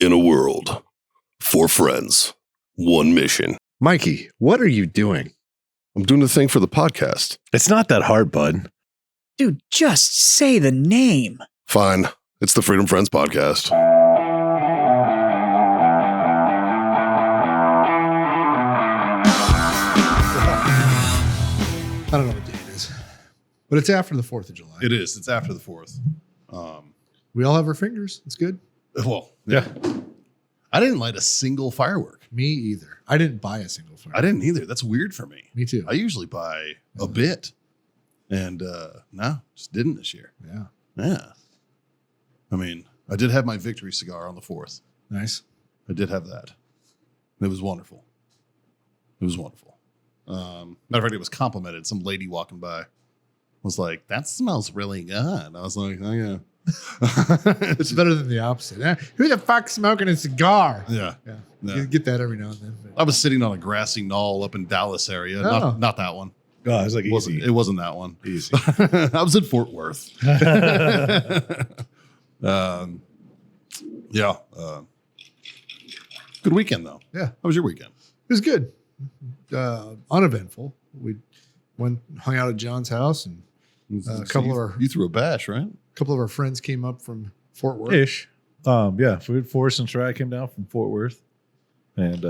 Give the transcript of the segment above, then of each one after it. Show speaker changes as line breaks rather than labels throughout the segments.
In a world, 4 friends, 1 mission.
Mikey, what are you doing?
I'm doing the thing for the podcast.
It's not that hard, bud.
Dude, just say the name.
Fine. It's the Freedom Friends podcast.
I don't know what day it is, but it's after the 4th of July.
It is. It's after the 4th.
We all have our fingers. It's good.
Well, yeah. I didn't light a single firework.
Me either. I didn't buy a single firework.
I didn't either. That's weird for me.
Me too.
I usually buy a bit. And no, just didn't this year.
Yeah.
Yeah. I mean, I did have my victory cigar on the 4th.
Nice.
I did have that. It was wonderful. It was wonderful. Matter of fact, it was complimented. Some lady walking by was like, "That smells really good." I was like, "Oh yeah."
It's better than the opposite. Who the fuck's smoking a cigar?
Yeah.
Yeah.
Yeah.
You get that every now and then. But
I was sitting on a grassy knoll up in Dallas area.
Oh.
Not that one.
Oh, it was like
It wasn't that one.
Easy.
I was in Fort Worth. Yeah. Good weekend though.
Yeah.
How was your weekend?
it was good. Uneventful. We hung out at John's house, and a couple of
You threw a bash, right?
our friends came up from Fort Worth.
Ish. Yeah. Forrest and Strat came down from Fort Worth. And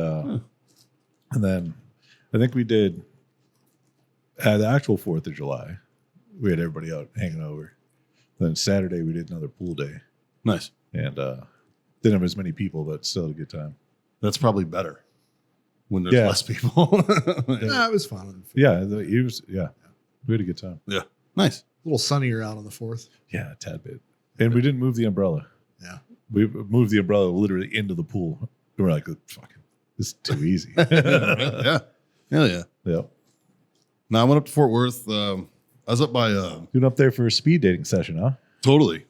then I think we did the actual 4th of July. We had everybody out hanging over. Then Saturday we did another pool day.
Nice.
And didn't have as many people, but still had a good time.
That's probably better when there's
Yeah.
less people.
Yeah, it was fun.
Yeah, we had a good time.
Yeah. Nice.
A little sunnier out on the 4th.
Yeah, a tad bit. And we didn't move the umbrella.
Yeah.
We moved the umbrella literally into the pool. And we're like, fuck, this is too easy.
Yeah. Hell yeah.
Yep.
Now I went up to Fort Worth. I was up by
Doing up there for a speed dating session, huh?
totally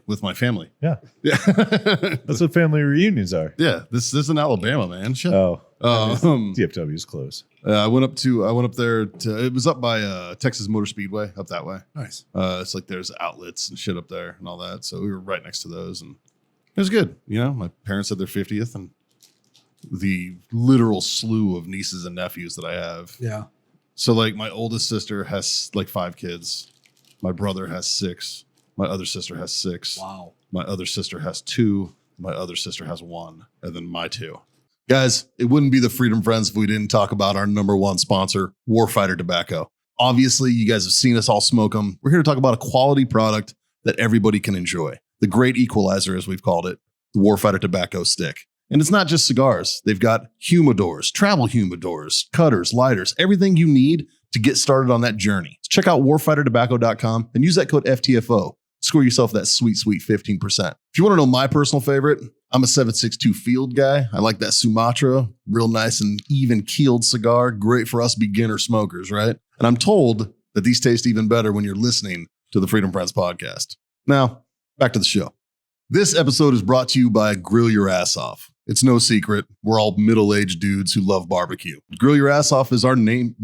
with my family.
Yeah.
Yeah.
That's what family reunions are.
Yeah. This is in Alabama, man. Shit.
Oh.
Um,
DFW is close.
I went up there to, it was up by Texas Motor Speedway up that way.
Nice.
It's like there's outlets and shit up there and all that. So we were right next to those and it was good. You know, my parents had their 50th and the literal slew of nieces and nephews that I have.
Yeah.
So like my oldest sister has like 5 kids. My brother has 6. My other sister has 6.
Wow.
My other sister has 2. My other sister has 1. And then my 2. Guys, it wouldn't be the Freedom Friends if we didn't talk about our number 1 sponsor, Warfighter Tobacco. Obviously, you guys have seen us all smoke them. We're here to talk about a quality product that everybody can enjoy. The great equalizer, as we've called it, the Warfighter Tobacco Stick. And it's not just cigars. They've got humidors, travel humidors, cutters, lighters, everything you need to get started on that journey. So check out warfightertobacco.com and use that code FTFO. Score yourself that sweet, sweet 15%. If you want to know my personal favorite, I'm a 762 Field guy. I like that Sumatra, real nice and even keeled cigar. Great for us beginner smokers, right? And I'm told that these taste even better when you're listening to the Freedom Friends podcast. Now, back to the show. This episode is brought to you by Grill Your Ass Off. It's no secret. We're all middle-aged dudes who love barbecue. Grill Your Ass Off is our main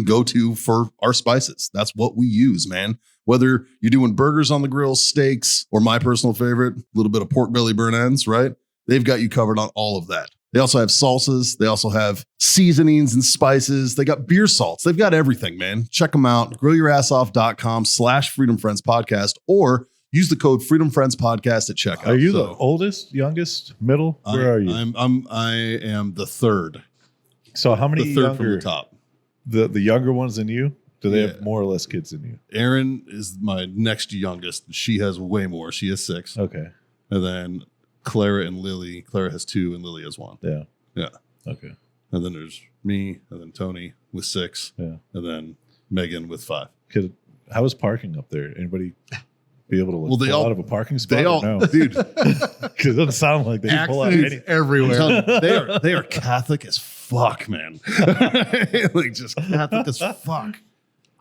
go-to for our spices. That's what we use, man. Whether you're doing burgers on the grill, steaks, or my personal favorite, a little bit of pork belly burn ends, right? They've got you covered on all of that. They also have salsas. They also have seasonings and spices. They got beer salts. They've got everything, man. Check them out. GrillYourAssOff.com/FreedomFriendsPodcast or use the code FreedomFriendsPodcast at checkout.
Are you the oldest, youngest, middle? Where are you?
I am the third.
So how many
The third
younger,
from the top.
the younger ones than you? Do they
Yeah.
have more or less kids than you?
Erin is my next youngest. She has way more. She has 6.
Okay.
And then Clara and Lily. Clara has 2 and Lily has 1.
Yeah.
Yeah.
Okay.
And then there's me and then Tony with 6.
Yeah.
And then Megan with 5.
How is parking up there? Anybody be able to
Well, they
pull
all-
out of a parking spot?
They all,
no?
dude,
Because it doesn't sound like they can pull out
Accidents
any.
everywhere.
they are Catholic as fuck, man. Like just Catholic as fuck.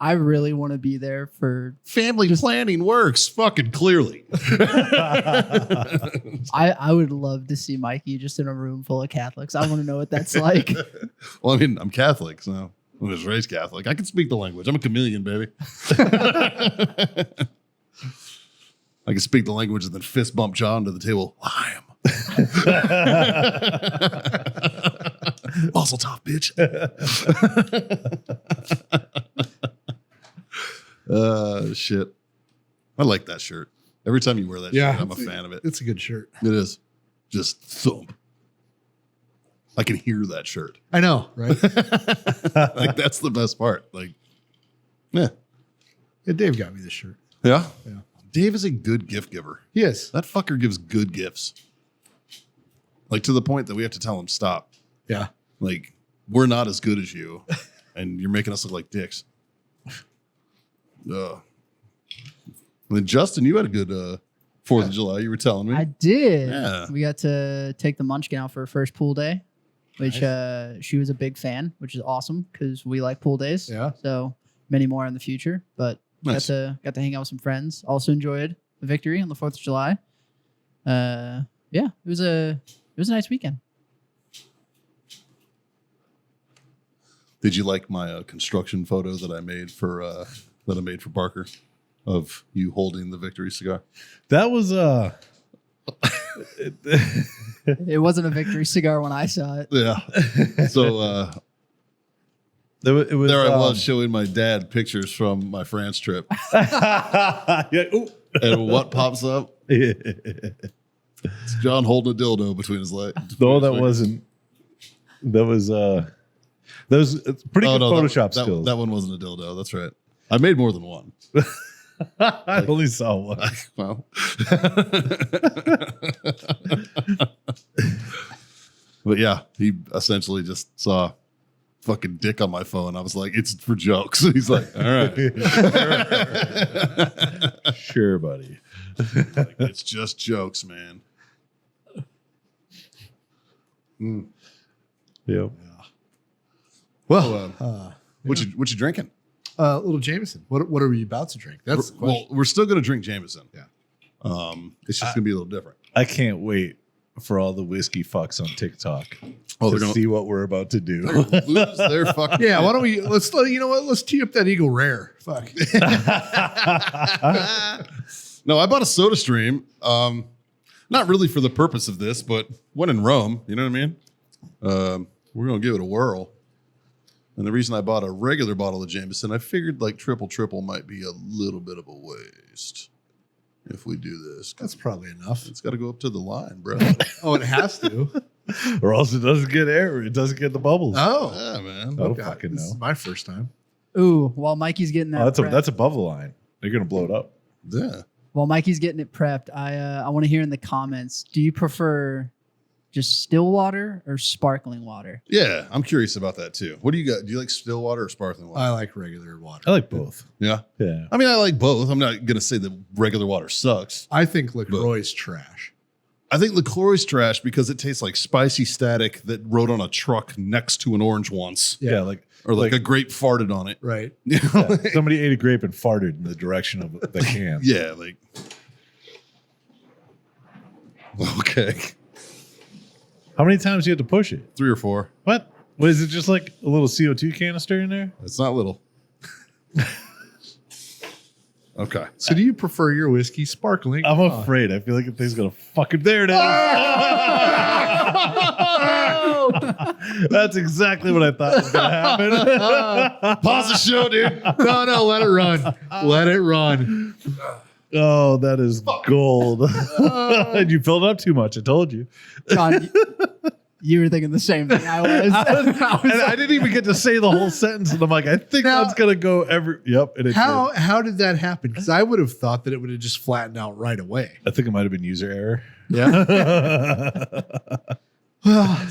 I really want to be there for.
Family planning works fucking clearly.
I would love to see Mikey just in a room full of Catholics. I want to know what that's like.
Well, I mean, I'm Catholic, so I was raised Catholic. I can speak the language. I'm a chameleon, baby. I can speak the language and then fist bump John to the table. Lime. Muscle top, bitch. Shit. I like that shirt. Every time you wear that shirt, I'm a fan of it.
It's a good shirt.
It is. Just thump. I can hear that shirt.
I know, right?
Like, that's the best part. Like, yeah.
Yeah, Dave got me this shirt.
Yeah?
Yeah.
Dave is a good gift giver.
He is.
That fucker gives good gifts. Like, to the point that we have to tell him stop.
Yeah.
Like, we're not as good as you, and you're making us look like dicks. And then Justin, you had a good 4th of July. You were telling me.
I did.
Yeah.
We got to take the Munchkin out for her first pool day, which she was a big fan, which is awesome because we like pool days.
Yeah.
So many more in the future, but
Nice.
got to hang out with some friends. Also enjoyed the victory on the 4th of July. Yeah, it was a nice weekend.
Did you like my construction photo that I made for Barker of you holding the victory cigar?
That was
It wasn't a victory cigar when I saw it.
Yeah. So
it was
there I was showing my dad pictures from my France trip,
yeah, ooh.
and what pops up? It's John holding a dildo between his legs.
No, that wasn't. That was it's pretty good Photoshop skills.
That one wasn't a dildo. That's right. I made more than one.
I only saw one.
Well, but yeah, he essentially just saw fucking dick on my phone. I was like, it's for jokes. He's like, all right.
Sure, buddy.
Like, it's just jokes, man. Mm.
Yep.
Well,
What you drinking?
little Jameson. What are we about to drink? That's the question.
Well, we're still going to drink Jameson.
Yeah.
It's just going to be a little different.
I can't wait for all the whiskey fucks on TikTok
Oh,
to
they're gonna
see what we're about to do.
lose their fucking.
Yeah, why don't we let's tee up that Eagle Rare. Fuck.
No, I bought a Soda Stream. Not really for the purpose of this, but when in Rome, you know what I mean? We're going to give it a whirl. And the reason I bought a regular bottle of Jameson, I figured like triple might be a little bit of a waste if we do this.
That's probably enough.
It's got to go up to the line, bro.
Oh, it has to.
Or else it doesn't get air. It doesn't get the bubbles.
Oh,
Yeah, man.
I don't
God,
fucking
this
know.
is my first time.
Ooh, while Mikey's getting that
That's above the line. They're gonna blow it up.
Yeah.
while Mikey's getting it prepped, I want to hear in the comments, do you prefer just still water or sparkling water?
Yeah, I'm curious about that too. What do you got? Do you like still water or sparkling water?
I like regular water.
I like both.
Yeah.
Yeah.
I mean, I like both. I'm not going to say that regular water sucks.
I think LaCroix's trash.
I think LaCroix's trash because it tastes like spicy static that rode on a truck next to an orange once.
Yeah, like
Or like a grape farted on it.
Right.
You know?
yeah, somebody ate a grape and farted in the direction of the can.
Yeah, like. Okay.
How many times do you have to push it?
3 or 4.
What? What is it? Just like a little CO2 canister in there?
It's not little. Okay.
So do you prefer your whiskey sparkling?
I'm afraid. I feel like the thing's gonna fucking there it is. That's exactly what I thought was gonna happen.
Pause the show, dude.
No, let it run. Let it run.
Oh, that is gold. And you filled it up too much. I told you.
John, you were thinking the same thing I was.
And I didn't even get to say the whole sentence. And I'm like, I think
Now-
that's gonna go every. Yep. And it did.
How did that happen? Because I would have thought that it would have just flattened out right away.
I think it might have been user error.
Yeah.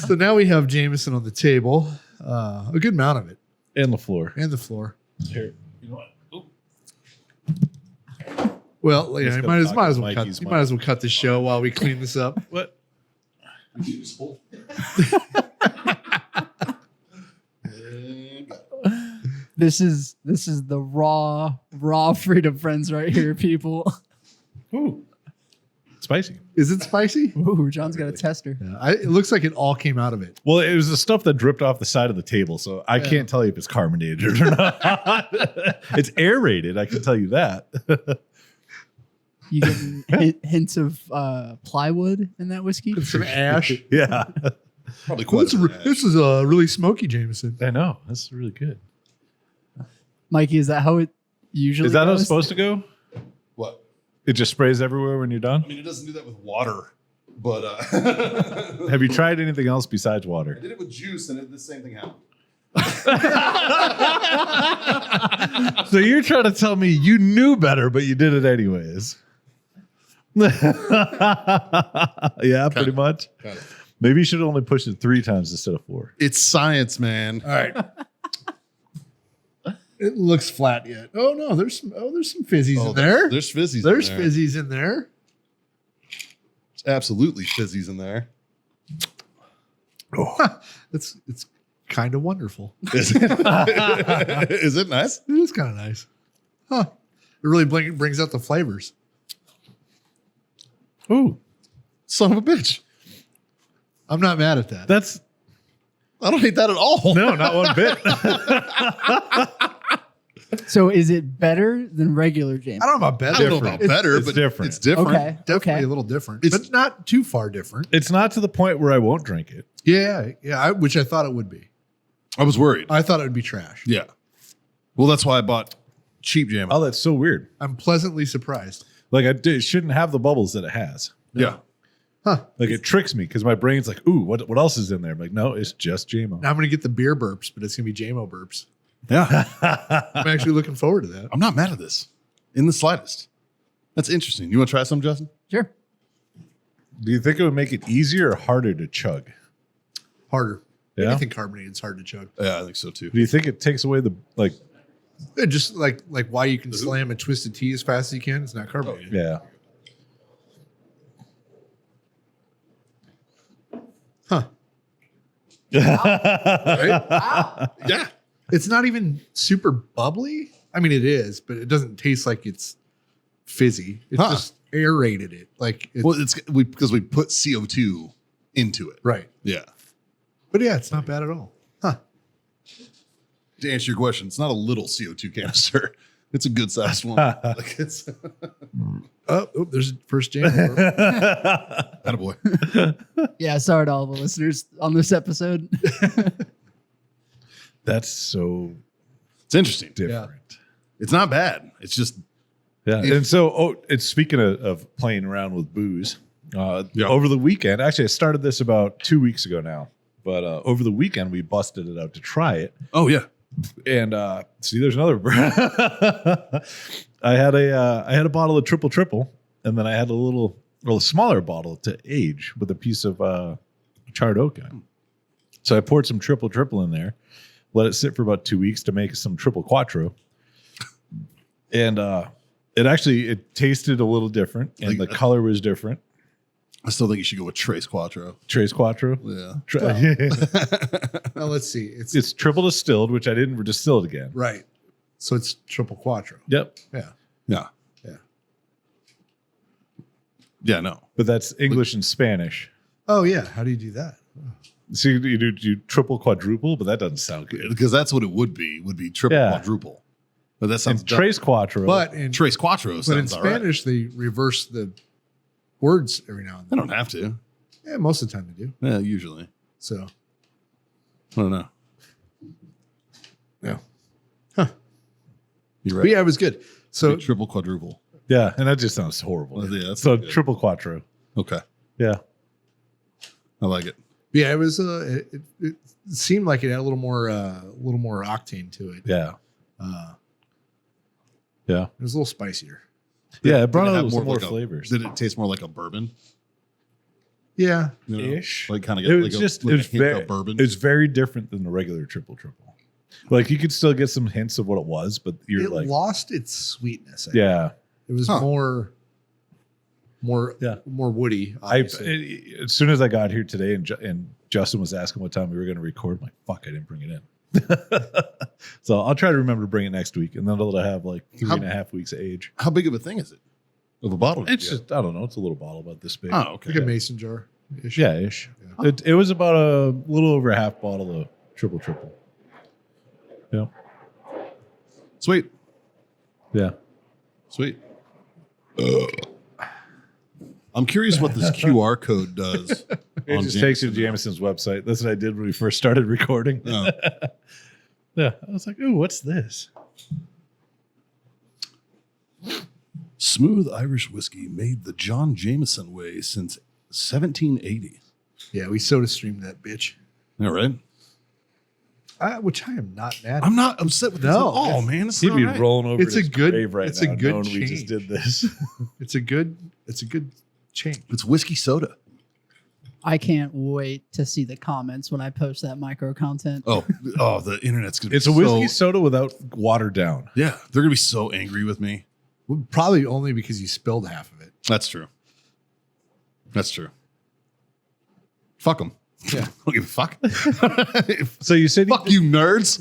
So now we have Jameson on the table, a good amount of it,
And the floor.
and the floor.
Here. You know what? Oop.
Well, yeah,
Let's
you
go
might as
talk
well
to Mikey's
cut. You might as well cut the show while we clean this up.
What?
This is the raw Freedom Friends right here, people.
Ooh. Spicy.
Is it spicy?
Ooh, John's got a tester.
Yeah, it looks like it all came out of it.
Well, it was the stuff that dripped off the side of the table, so I can't tell you if it's carbonated or not. It's aerated, I can tell you that.
You getting hints of plywood in that whiskey?
Some ash.
Yeah.
Probably quite a bit of ash.
This is a really smoky Jameson.
I know. That's really good.
Mikey, is that how it usually
Is that how
goes?
it's supposed to go?
What?
It just sprays everywhere when you're done?
I mean, it doesn't do that with water, but
Have you tried anything else besides water?
I did it with juice, and the same thing happened.
So you're trying to tell me you knew better, but you did it anyways. Yeah, pretty much.
Kind of.
Maybe you should only push it 3 times instead of 4.
It's science, man.
All right. It looks flat yet. Oh no, there's some fizzies in there.
There's fizzies.
There's
in there.
fizzies in there.
There's absolutely fizzies in there.
Oh, it's kind of wonderful.
Is it? Is it nice?
It is kind of nice. Huh. It really brings out the flavors.
Ooh,
Son of a bitch.
I'm not mad at that.
that's
I don't hate that at all.
no, not one bit.
So is it better than regular Jameson?
I don't know about better.
I don't know about better,
it's
but
different.
it's different.
Okay.
Definitely a little different,
It's-
but not too far different.
It's not to the point where I won't drink it.
Yeah. Which I thought it would be.
I was worried.
I thought it would be trash.
Yeah. Well, that's why I bought cheap jam.
Oh, that's so weird.
I'm pleasantly surprised.
Like it shouldn't have the bubbles that it has.
Yeah.
Huh.
Like it tricks me because my brain's like, ooh, what else is in there? I'm like, no, it's just JMO.
Now I'm going to get the beer burps, but it's going to be JMO burps.
Yeah.
I'm actually looking forward to that.
I'm not mad at this in the slightest. That's interesting. You want to try some, Justin?
Sure.
Do you think it would make it easier or harder to chug?
Harder.
Yeah?
Anything carbonated is hard to chug.
Yeah, I think so too.
Do you think it takes away the like?
It just like why you can slam a twisted tea as fast as you can. It's not carbonated.
Yeah.
Huh.
Right? Yeah.
It's not even super bubbly. I mean, it is, but it doesn't taste like it's fizzy. It's
Huh.
just aerated it. Like, it's,
Well, it's because we put CO2 into it.
right.
Yeah.
But yeah, it's not bad at all. Huh.
To answer your question, it's not a little CO2 canister. It's a good sized one. Like it's
Oh, there's first jam.
attaboy.
Yeah, sorry to all the listeners on this episode.
That's so
It's interesting.
different.
It's not bad. It's just
Yeah. And so, it's speaking of playing around with booze.
Yeah.
Over the weekend, actually, I started this about 2 weeks ago now. But over the weekend, we busted it out to try it.
oh yeah.
And see, there's another. I had a bottle of triple, and then I had a smaller bottle to age with a piece of charred oak in it. So I poured some triple in there, let it sit for about 2 weeks to make some triple quattro, and it tasted a little different, and the color was different.
I still think you should go with Trace Quatro.
Trace Quattro.
Yeah.
Now let's see.
It's triple distilled, which I didn't distill it again.
right. So it's triple quattro.
Yep.
Yeah.
Yeah.
Yeah.
Yeah, no.
But that's English and Spanish.
Oh yeah. How do you do that?
So you do triple quadruple, but that doesn't sound good.
Because that's what it would be triple
Yeah.
quadruple. But that sounds
And Trace Quattro.
But in
Trace Quattro
but in
sounds all right.
Spanish they reverse the words every now and
They
then.
don't have to.
Yeah, most of the time they do.
Yeah, usually.
So
I don't know.
yeah.
You're
But
right.
yeah, it was good. So
Triple quadruple.
Yeah, and that just sounds horrible.
Well, yeah, that's
so
not good.
triple quattro.
Okay.
Yeah.
I like it.
yeah, it was. It seemed like it had a little more octane to it.
Yeah.
It
Yeah.
was a little spicier.
Yeah. It brought
Did it
out
have
some more
like
flavors.
Did it taste more like a bourbon?
Yeah,
You know?
Ish.
Like kind of
It
get
was
like
just
a, like
it
a
was
hint
very
of bourbon.
It's very different than the regular triple. Like you could still get some hints of what it was, but you're
it
like,
lost its sweetness. I think.
yeah.
it was
Huh.
more
Yeah.
woody.
As soon as I got here today, and Justin was asking what time we were going to record, I'm like, fuck, I didn't bring it in. So I'll try to remember to bring it next week, and then it'll have like 3.5 weeks of age.
How big of a thing is it? Of a bottle?
It's just, I don't know, it's a little bottle about this big.
Oh, okay.
like a mason jar.
Yeah, ish.
Yeah.
It was about a little over a half bottle of triple. Yeah.
Sweet.
Yeah.
Sweet. I'm curious what this QR code does.
It
on
just takes you to
Jameson's.
Jameson's website. That's what I did when we first started recording.
Oh.
Yeah, I was like, "Ooh, what's this?"
Smooth Irish whiskey made the John Jameson way since 1780.
Yeah, we soda streamed that bitch.
All right.
Which I am not mad at.
I'm not upset with this
No,
at all,
it's-
man. It's
He'd be
all right.
rolling over.
It's a
his
good-
grave right
it's
now,
a good
knowing we just
change.
did this.
It's a good change.
It's whiskey soda.
I can't wait to see the comments when I post that micro content.
Oh, the internet's gonna.
It's
be
a whiskey
So,
soda without watered down.
yeah, they're gonna be so angry with me.
Well, probably only because you spilled half of it.
That's true. That's true. Fuck them.
Yeah.
Don't give a fuck.
So you said
Fuck you, nerds.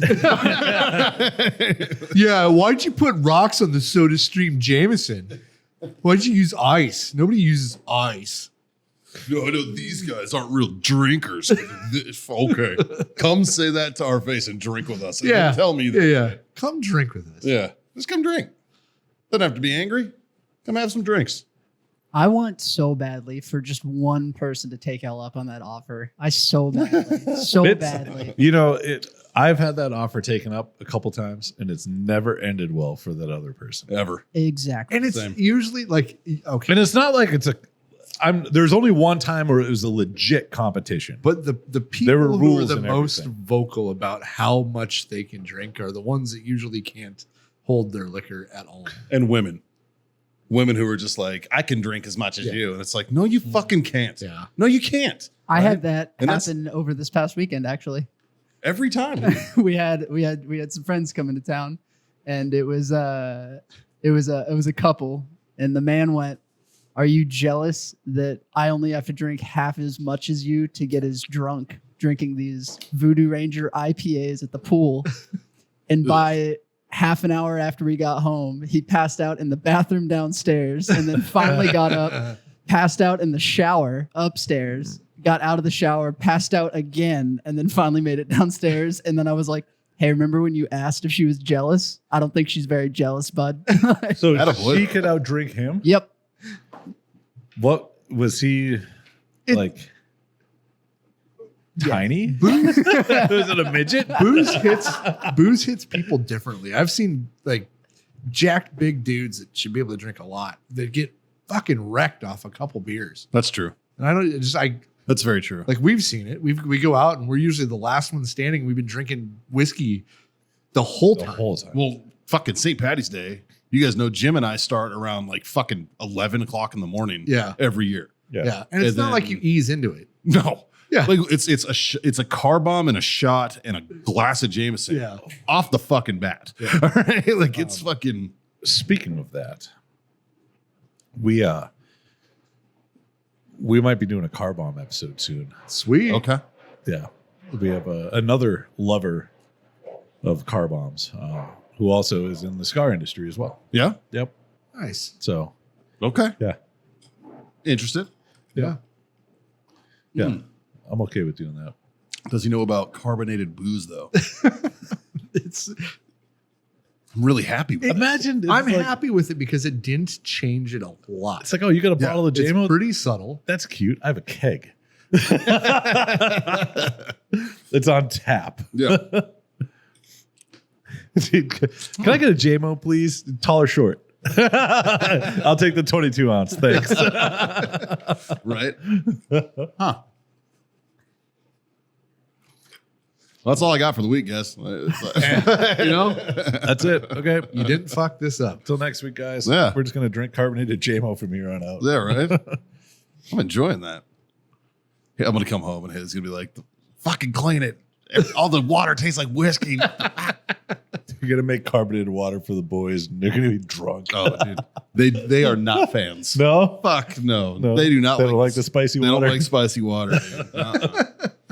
Yeah, why'd you put rocks on the Soda Stream Jameson? Why'd you use ice? Nobody uses ice.
No, I know these guys aren't real drinkers. Okay, come say that to our face and drink with us. And
Yeah.
then tell me that.
Yeah. Come drink with us.
Yeah, just come drink. Doesn't have to be angry. Come have some drinks.
I want so badly for just one person to take L up on that offer. I so badly.
You know, I've had that offer taken up a couple times, and it's never ended well for that other person.
Ever.
Exactly.
And it's
Same.
usually like, okay.
And it's not like there's only one time where it was a legit competition.
But the
There were
people who are
rules
the
and
most
everything.
vocal about how much they can drink are the ones that usually can't hold their liquor at all.
And women who are just like, I can drink as much as
Yeah.
you. And it's like, no, you fucking can't.
Yeah.
No, you can't.
I
Right?
had that
And that's-
happen over this past weekend. Actually,
Every time.
we had some friends come into town, and it was a couple, and the man went, "Are you jealous that I only have to drink half as much as you to get as drunk drinking these Voodoo Ranger IPAs at the pool?" And by half an hour after we got home, he passed out in the bathroom downstairs, and then finally got up, passed out in the shower upstairs, got out of the shower, passed out again, and then finally made it downstairs. And then I was like, "Hey, remember when you asked if she was jealous? I don't think she's very jealous, bud."
So
Attaboy.
she could outdrink him.
Yep.
What was he like? Tiny? Was it a midget?
Booze hits people differently. I've seen like jacked big dudes that should be able to drink a lot that get fucking wrecked off a couple beers.
That's true.
And I don't just
That's very true.
like we've seen it. We go out and we're usually the last one standing. We've been drinking whiskey the whole
The
time.
whole time.
Well, fucking St. Patty's Day. You guys know Jim and I start around like fucking 11 o'clock in the morning
Yeah.
every year.
Yeah. And it's
And
not like
then-
you ease into it.
No.
Yeah.
Like it's a car bomb and a shot and a glass of Jameson.
Yeah.
Off the fucking bat. All right. Like it's fucking.
Speaking of that, we might be doing a car bomb episode soon.
Sweet.
Okay.
Yeah, we have another lover of car bombs who also is in the cigar industry as well.
Yeah.
Yep.
Nice.
So
Okay.
yeah,
Interested.
Yeah.
yeah, I'm okay with doing that.
Does he know about carbonated booze though?
It's
I'm really happy with it.
Imagine
I'm
like,
happy with it because it didn't change it a lot.
It's like, oh, you got a
Yeah,
bottle of
It's
JMO.
pretty subtle.
That's cute. I have a keg. It's on tap.
Yeah.
Dude, can I get a JMO, please? Tall or short? I'll take the 22 ounce. Thanks.
Right. Huh. Well, that's all I got for the week, guys.
You know,
That's it. Okay.
you didn't fuck this up.
Until next week, guys.
Yeah.
We're just going to drink carbonated JMO from here on out.
Yeah, right. I'm enjoying that. Yeah, I'm gonna come home and it's gonna be like, fucking clean it. All the water tastes like whiskey.
You're going to make carbonated water for the boys, and they're going to be drunk.
Oh, dude, they are not fans.
No?
Fuck no.
No.
They do not.
They don't like the spicy
They
water?
don't like spicy water. Dude.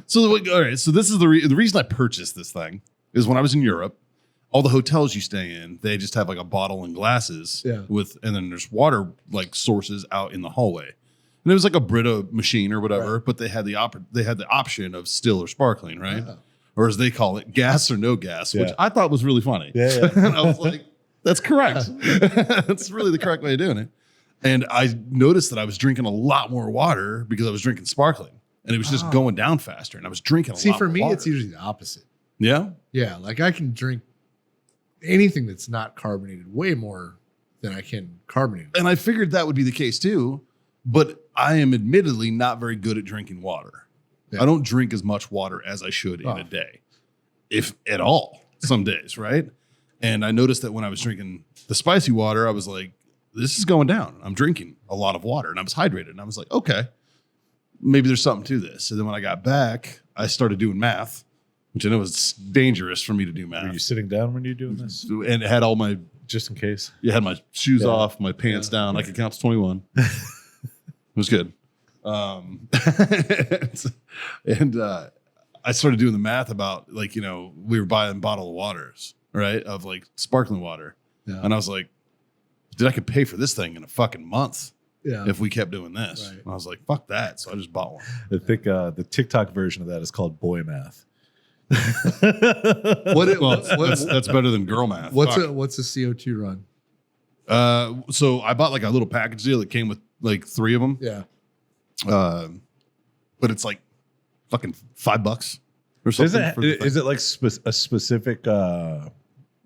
So all right. So this is the reason I purchased this thing is when I was in Europe. All the hotels you stay in, they just have like a bottle and glasses
Yeah.
and then there's water like sources out in the hallway. And it was like a Brita machine or whatever,
Right.
but they had the option of still or sparkling, right?
Yeah.
Or as they call it, gas or no gas, which
Yeah.
I thought was really funny.
Yeah, yeah.
And I was like, that's correct. That's really the correct way of doing it. And I noticed that I was drinking a lot more water because I was drinking sparkling. And it was just going down faster. And I was drinking a lot more
for me,
water.
it's usually the opposite.
Yeah?
Yeah, like I can drink anything that's not carbonated way more than I can carbonated.
And I figured that would be the case too. But I am admittedly not very good at drinking water.
Yeah.
I don't drink as much water as I should in a day, if at all, some days, right? And I noticed that when I was drinking the spicy water, I was like, this is going down. I'm drinking a lot of water and I was hydrated. And I was like, okay, maybe there's something to this. And then when I got back, I started doing math, which I know is dangerous for me to do math.
Were you sitting down when you're doing this?
And it had all my,
Just in case.
you had my shoes off, my pants down. I could count to 21. It was good. And I started doing the math about like, you know, we were buying bottled waters, right? Of like sparkling water.
Yeah.
And I was like, dude, I could pay for this thing in a fucking month
Yeah.
if we kept doing this.
Right.
And I was like, fuck that. So I just bought one.
I think the TikTok version of that is called boy math.
That's better than girl math.
What's
Fuck.
a CO2 run?
So I bought like a little package deal that came with like 3 of them.
Yeah.
But it's like fucking $5 or something.
Is it like a specific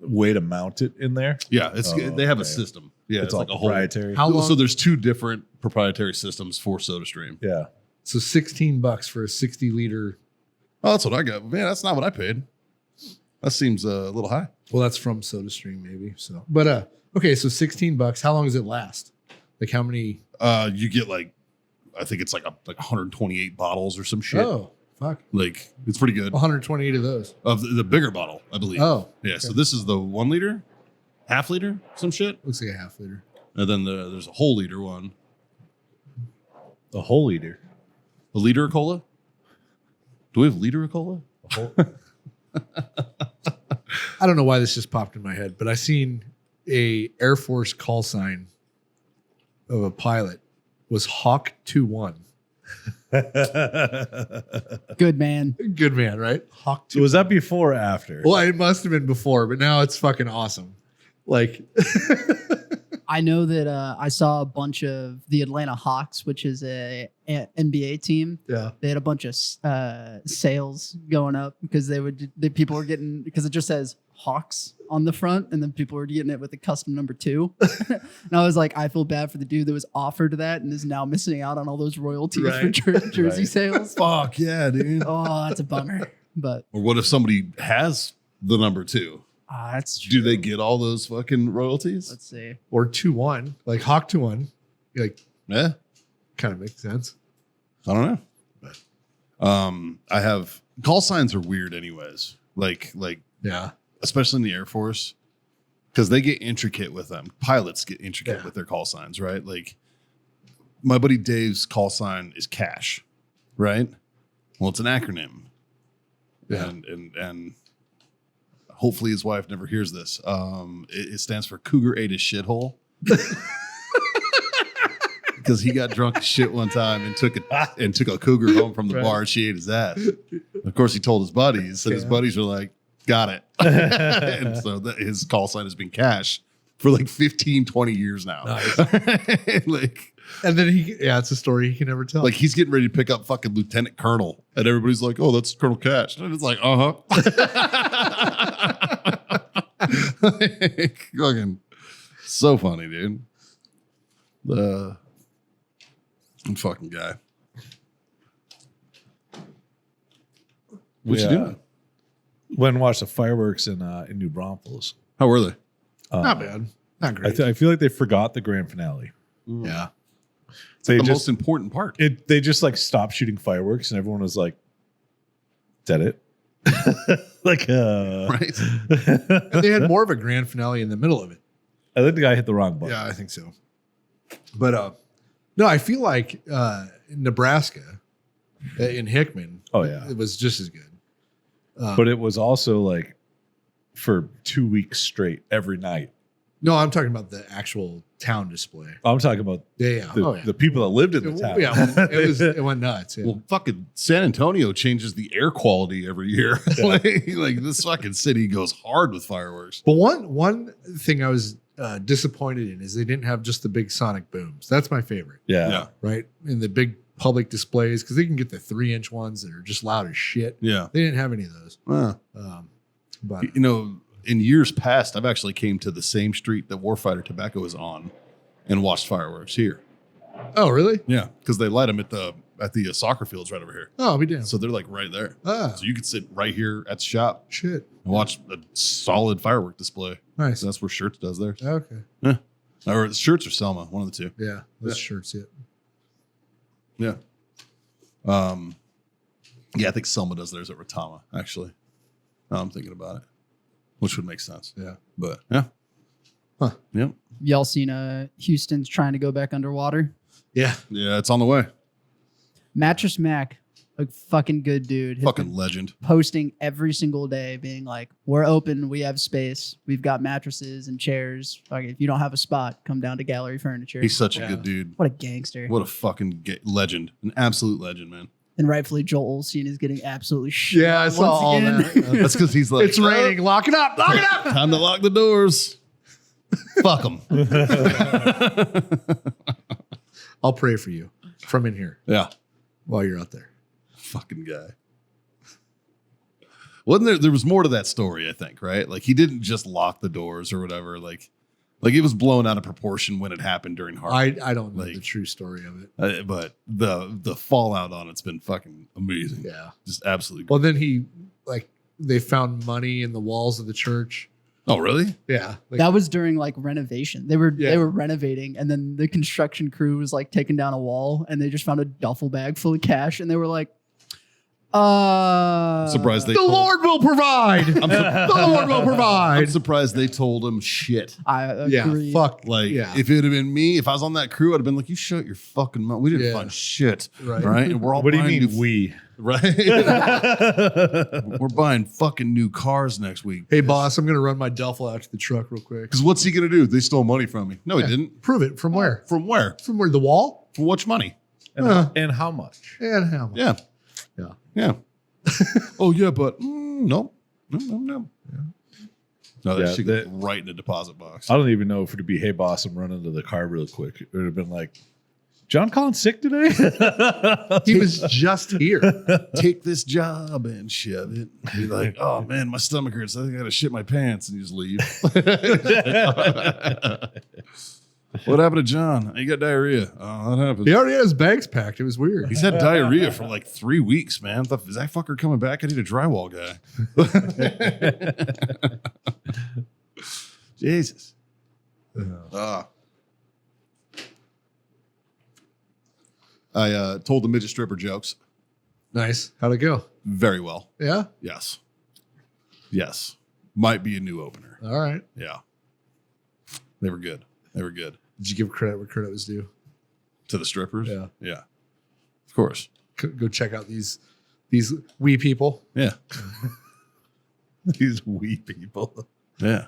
way to mount it in there?
Yeah, they have a
okay.
system. Yeah,
It's all
like a whole.
proprietary.
How long?
So there's 2 different proprietary systems for SodaStream.
Yeah.
So $16 for a 60-liter.
Oh, that's what I got. Man, that's not what I paid. That seems a little high.
Well, that's from SodaStream, maybe. So, but okay, so $16. How long does it last? Like how many?
You get like, I think it's like 128 bottles or some shit.
Oh, fuck!
Like it's pretty good.
128 of those.
Of the bigger bottle, I believe.
Oh,
yeah. So this is the 1 liter, half liter, some shit,
looks like a half liter.
and then there's a whole liter one,
A whole liter.
a liter of cola. Do we have liter of cola?
I don't know why this just popped in my head, but I seen a Air Force call sign of a pilot was Hawk 21.
Good man.
Good man, right? Hawk 21.
Was that before or after?
Well, it must have been before, but now it's fucking awesome. Like,
I know that I saw a bunch of the Atlanta Hawks, which is a NBA team.
yeah.
They had a bunch of sales going up because people were getting, because it just says Hawks on the front, and then people were getting it with a custom number 2. And I was like, I feel bad for the dude that was offered that and is now missing out on all those royalties for jersey
Right.
sales.
Fuck yeah, dude.
Oh, that's a bummer. But
Or what if somebody has the number 2?
that's true.
Do they get all those fucking royalties?
Let's see.
Or 2-1, like Hawk 2-1. Like,
Yeah,
kind of makes sense.
I don't know. But I have call signs are weird, anyways. Like
Yeah.
especially in the Air Force, because they get intricate with them. Pilots get intricate with their call signs, right? Like my buddy Dave's call sign is CASH, right? Well, it's an acronym.
Yeah.
And hopefully his wife never hears this. It stands for Cougar ate his shithole. Because he got drunk as shit one time and took a cougar home from the bar and she ate his ass. Of course, he told his buddies, and his buddies were like, got it. And so his call sign has been CASH for like 15, 20 years now.
Nice.
Like,
And then it's a story he can never tell.
like he's getting ready to pick up fucking Lieutenant Colonel, and everybody's like, "Oh, that's Colonel Cash," and it's like, like, fucking so funny, dude. The fucking guy. What you doing?
Went and watched the fireworks in New Braunfels.
How were they?
not bad. Not great.
I feel like they forgot the grand finale.
yeah.
They
The
just
most important part.
they just like stopped shooting fireworks and everyone was like, "Is that it?" Like,
Right?
And they had more of a grand finale in the middle of it.
I think the guy hit the wrong button.
Yeah, I think so. But no, I feel like in Nebraska, in Hickman,
Oh, yeah.
it was just as good.
But it was also like for 2 weeks straight every night.
No, I'm talking about the actual town display.
I'm talking about
Yeah.
the people that lived in the town.
Yeah, it went nuts. Yeah.
Well, fucking San Antonio changes the air quality every year. like this fucking city goes hard with fireworks.
But one thing I was disappointed in is they didn't have just the big sonic booms. That's my favorite.
Yeah.
Right? In the big public displays, because they can get the 3-inch ones that are just loud as shit.
Yeah.
They didn't have any of those. But
You know, in years past, I've actually came to the same street that Warfighter Tobacco is on and watched fireworks here.
oh, really?
Yeah, because they light them at the soccer fields right over here.
Oh, I'll be damned.
So they're like right there.
Ah,
So you could sit right here at the shop
shit.
and watch a solid firework display.
Nice.
So that's where Shirts does theirs.
Okay.
Or Shirts or Selma, one of the two.
Yeah. Those
Yeah.
shirts yet.
Yeah. Yeah, I think Selma does theirs at Rotama, actually. Now I'm thinking about it, which would make sense.
Yeah.
But yeah.
Huh.
Yep.
Y'all seen Houston's trying to go back underwater?
Yeah.
Yeah, it's on the way.
Mattress Mac, a fucking good dude, has
Fucking
been
legend.
posting every single day, being like, "We're open, we have space, we've got mattresses and chairs. Like, if you don't have a spot, come down to Gallery Furniture."
He's such a
Yeah.
good dude.
What a gangster!
What a fucking legend. An absolute legend, man.
And rightfully, Joel Osteen is getting absolutely shit.
Yeah, I saw all that.
That's because he's like,
It's raining. Lock it up. Lock it up.
Time to lock the doors. Fuck them.
I'll pray for you from in here
Yeah.
while you're out there.
Fucking guy. Wasn't there was more to that story, I think, right? Like he didn't just lock the doors or whatever. Like it was blown out of proportion when it happened during Harvey.
I don't know
Like-
the true story of it.
But the fallout on it's been fucking amazing.
Yeah.
Just absolutely.
Well, then they found money in the walls of the church.
Oh, really?
Yeah. Like,
That was during like renovation. They were
Yeah.
renovating, and then the construction crew was like taking down a wall, and they just found a duffel bag full of cash, and they were like,
Surprised they
the
told-
Lord will provide. The Lord will
I'm
provide.
surprised they told him shit.
I agree.
Yeah. Fuck.
Like,
Yeah.
if it had been me, if I was on that crew, I'd have been like, you shut your fucking mouth. We didn't
Yeah.
find shit.
Right.
Right? And we're all
What do you
buying
mean
new-
we?
Right? We're buying fucking new cars next week.
Hey, boss, I'm going to run my duffel out to the truck real quick.
Because what's he going to do? They stole money from me. No,
Yeah.
he didn't.
Prove it. From where?
From where?
From where? The wall?
For which money?
And, and how much?
And how much?
Yeah.
Yeah.
Yeah. Oh, yeah, but no. No. No, that
Yeah,
shit goes right in the deposit box.
I don't even know if it'd be, hey, boss, I'm running to the car real quick. It would have been like, John Collins sick today?
He was just here.
Take this job and shove it. Be like, oh, man, my stomach hurts. I think I got to shit my pants. And you just leave. What happened to John? He got diarrhea. Oh, that happened.
He already had his bags packed. It was weird.
He's had diarrhea for like 3 weeks, man. I thought, is that fucker coming back? I need a drywall guy. Jesus. I told the midget stripper jokes
Nice. How'd it go?
very well.
Yeah.
Yes. Yes. Might be a new opener.
All right.
Yeah. They were good. They were good.
Did you give credit where credit was due?
To the strippers?
Yeah.
Yeah. Of course.
Go check out these wee people.
Yeah.
These wee people.
Yeah.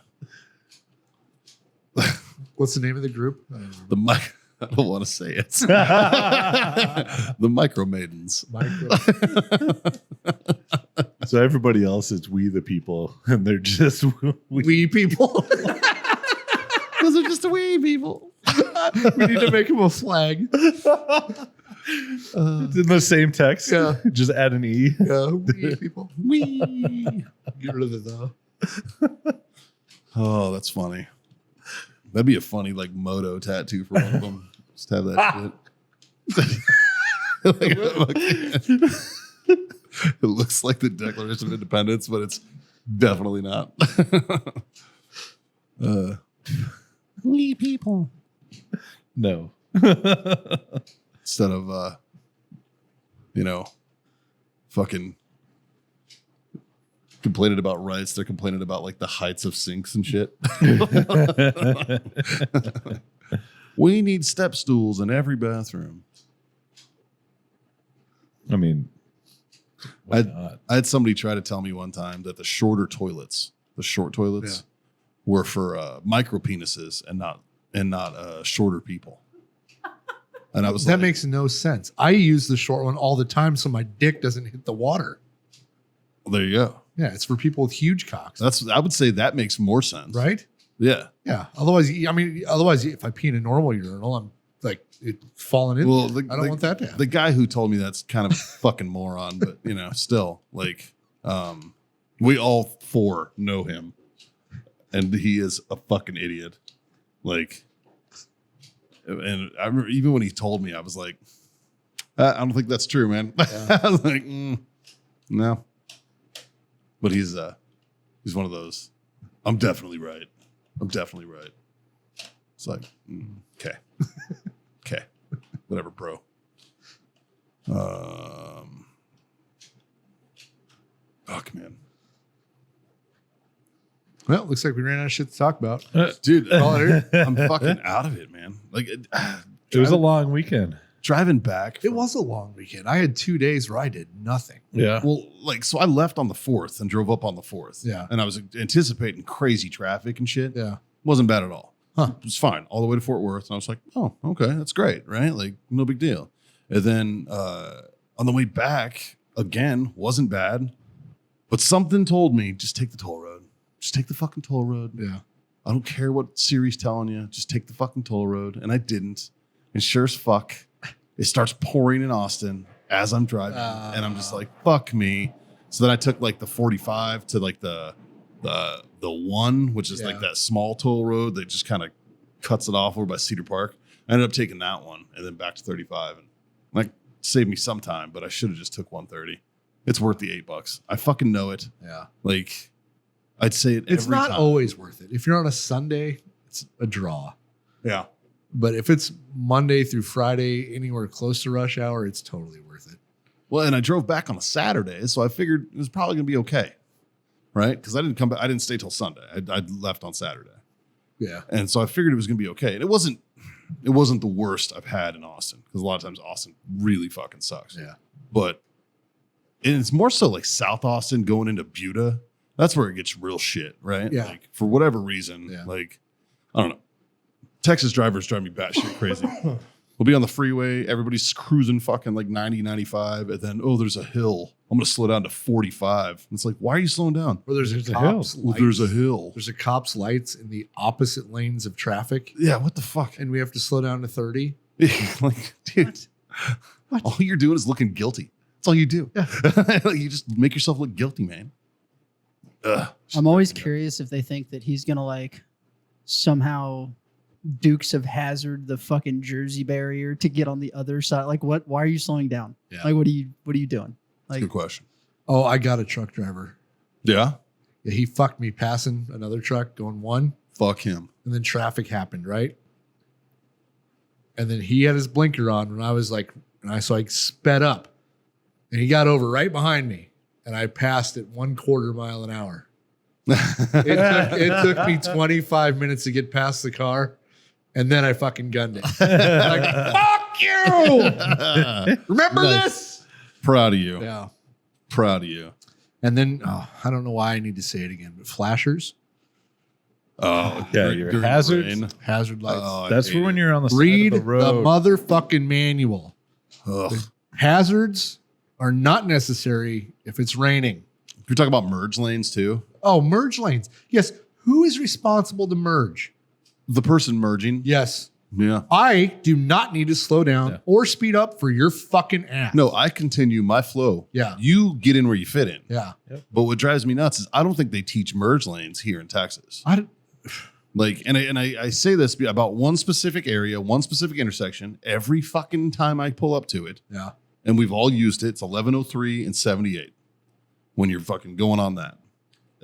What's the name of the group?
The mic. I don't want to say it. The Micro Maidens.
So everybody else is we the people, and they're just
Wee people.
Those are just the wee people.
We need to make him a flag.
It's in the same text.
Yeah.
Just add an E.
Yeah, wee people.
Wee.
Get rid of the
Oh, that's funny. That'd be a funny like moto tattoo for one of them. Just have that shit. It looks like the Declaration of Independence, but it's definitely not. We people.
No.
Instead of fucking complaining about rights, they're complaining about like the heights of sinks and shit. We need step stools in every bathroom.
I mean, why
I
not?
had somebody try to tell me one time that the short toilets were for micro penises and not shorter people. And I was
That
like,
makes no sense. I use the short one all the time so my dick doesn't hit the water.
well, there you go.
Yeah, it's for people with huge cocks.
I would say that makes more sense.
Right?
Yeah.
Yeah. Otherwise, if I pee in a normal urinal, I'm like it falling in.
Well,
I don't want that to happen.
The guy who told me that's kind of a fucking moron, but still, like, we all four know him, and he is a fucking idiot. Like, and I remember even when he told me, I was like, I don't think that's true, man.
Yeah.
I was like, no. But he's one of those. I'm definitely right. It's like, okay. Okay. Whatever, bro. Fuck, man.
Well, looks like we ran out of shit to talk about.
Dude,
Call it here.
I'm fucking out of it, man. Like,
It was a long weekend.
driving back.
It was a long weekend. I had 2 days where I did nothing.
Yeah.
Well, like, so I left on the 4th and drove up on the 4th.
Yeah.
And I was anticipating crazy traffic and shit.
Yeah.
Wasn't bad at all.
Huh.
It was fine all the way to Fort Worth. And I was like, oh, okay, that's great, right? Like, no big deal. And then on the way back, again, wasn't bad. But something told me, just take the toll road. Just take the fucking toll road.
Yeah.
I don't care what Siri's telling you. Just take the fucking toll road. And I didn't. And sure as fuck, it starts pouring in Austin as I'm driving. And I'm just like, fuck me. So then I took like the 45 to like the one, which is like that small toll road that just kind of cuts it off over by Cedar Park. I ended up taking that one and then back to 35 and like saved me some time, but I should have just took 130. It's worth the $8. I fucking know it.
Yeah.
Like I'd say it
It's
every
not
time.
always worth it. If you're on a Sunday, it's a draw.
Yeah.
But if it's Monday through Friday, anywhere close to rush hour, it's totally worth it.
Well, and I drove back on a Saturday, so I figured it was probably going to be okay. Right? Because I didn't come back. I didn't stay till Sunday. I left on Saturday.
Yeah.
And so I figured it was going to be okay. And it wasn't the worst I've had in Austin because a lot of times Austin really fucking sucks.
Yeah.
But and it's more so like South Austin going into Buda. That's where it gets real shit, right?
Yeah.
Like for whatever reason, like I don't know. Texas drivers drive me batshit crazy. We'll be on the freeway. Everybody's cruising fucking like 90, 95. And then, oh, there's a hill. I'm going to slow down to 45. And it's like, why are you slowing down?
Or there's
There's
a
a
cop's
hill.
Well,
lights.
there's a hill.
There's a cop's lights in the opposite lanes of traffic,
Yeah, what the fuck?
and we have to slow down to 30.
Like, dude, all you're doing is looking guilty. That's all you do. Like, you just make yourself look guilty, man. Ugh.
I'm always curious if they think that he's gonna like somehow Dukes of Hazard the fucking Jersey barrier to get on the other side. Like what? Why are you slowing down?
Yeah.
Like what are you doing? Like
Good question.
Oh, I got a truck driver.
Yeah?
Yeah, he fucked me passing another truck going one,
Fuck him.
and then traffic happened, right? And then he had his blinker on, and I was like, so I sped up, and he got over right behind me, and I passed at 1/4 mile an hour. It took me 25 minutes to get past the car, and then I fucking gunned it. Like, fuck you! Remember this?
Proud of you.
Yeah.
Proud of you.
And then I don't know why I need to say it again, but flashers,
Oh,
Yeah,
during-
your
during the
hazards.
rain.
hazard lights.
Oh, I
That's
hate
for when
it.
you're on the
Read
side of
the
the road.
motherfucking manual.
Ugh.
Hazards are not necessary if it's raining.
You're talking about merge lanes too?
Oh, merge lanes. Yes. Who is responsible to merge?
The person merging.
Yes.
Yeah.
I do not need to slow down
Yeah.
or speed up for your fucking ass.
No, I continue my flow.
Yeah.
You get in where you fit in.
Yeah.
But what drives me nuts is I don't think they teach merge lanes here in Texas.
I don't,
Like, and I say this about one specific area, one specific intersection, every fucking time I pull up to it,
yeah.
and we've all used it. It's 1103 and 78 when you're fucking going on that.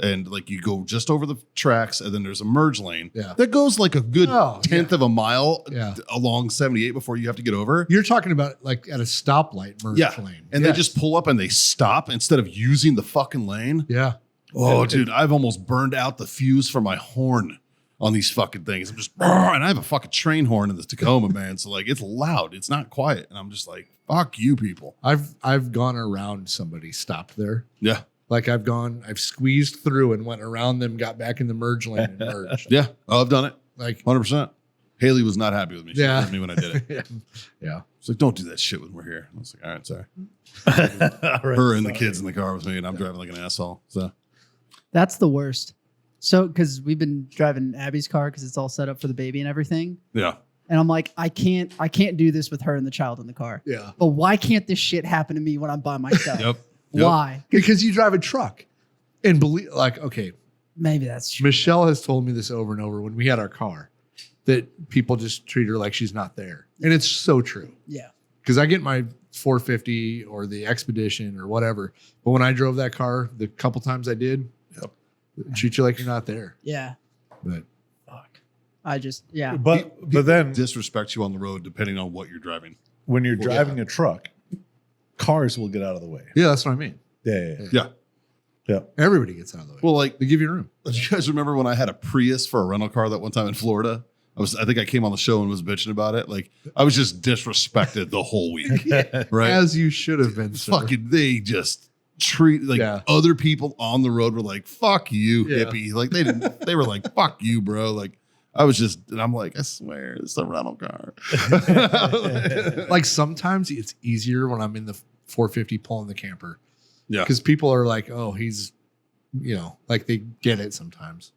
And like you go just over the tracks, and then there's a merge lane
Yeah.
that goes like a good
Oh,
tenth of a mile
Yeah.
along 78 before you have to get over.
You're talking about like at a stoplight merge
Yeah.
lane.
And
Yes.
they just pull up and they stop instead of using the fucking lane.
Yeah.
Oh, dude, I've almost burned out the fuse for my horn on these fucking things. I'm just, and I have a fucking train horn in the Tacoma, man. So like, it's loud. It's not quiet. And I'm just like, fuck you people.
I've gone around somebody stopped there.
Yeah.
Like I've squeezed through and went around them, got back in the merge lane and merged.
Yeah. Oh, I've done it.
Like,
100%. Haley was not happy with me. She
Yeah.
with me when I did it.
yeah.
She's like, don't do that shit when we're here. I was like, all right, sorry.
All right,
Her and the
sorry.
kids in the car with me, and I'm driving like an asshole. So
that's the worst. So, because we've been driving Abby's car because it's all set up for the baby and everything,
Yeah.
and I'm like, I can't do this with her and the child in the car.
Yeah.
But why can't this shit happen to me when I'm by myself?
Yep.
Why?
Because you drive a truck. And believe, like, okay,
Maybe that's true.
Michelle has told me this over and over when we had our car that people just treat her like she's not there. And it's so true.
Yeah.
Because I get my 450 or the Expedition or whatever. But when I drove that car, the couple times I did, treat you like you're not there.
Yeah.
But
Fuck. I just, yeah.
But then
Disrespect you on the road depending on what you're driving.
when you're driving a truck, cars will get out of the way.
yeah, that's what I mean.
Yeah.
Everybody gets out of the way.
Well, like,
They give you room.
do you guys remember when I had a Prius for a rental car that one time in Florida? I think I came on the show and was bitching about it. Like, I was just disrespected the whole week. Right?
As you should have been, sir.
Fucking, they just treat like other people on the road were like, fuck you, hippie. Like, they were like, fuck you, bro. Like, I was just, and I'm like, I swear, it's a rental car.
Like, sometimes it's easier when I'm in the 450 pulling the camper.
Yeah.
Because people are like, oh, he's, like they get it sometimes.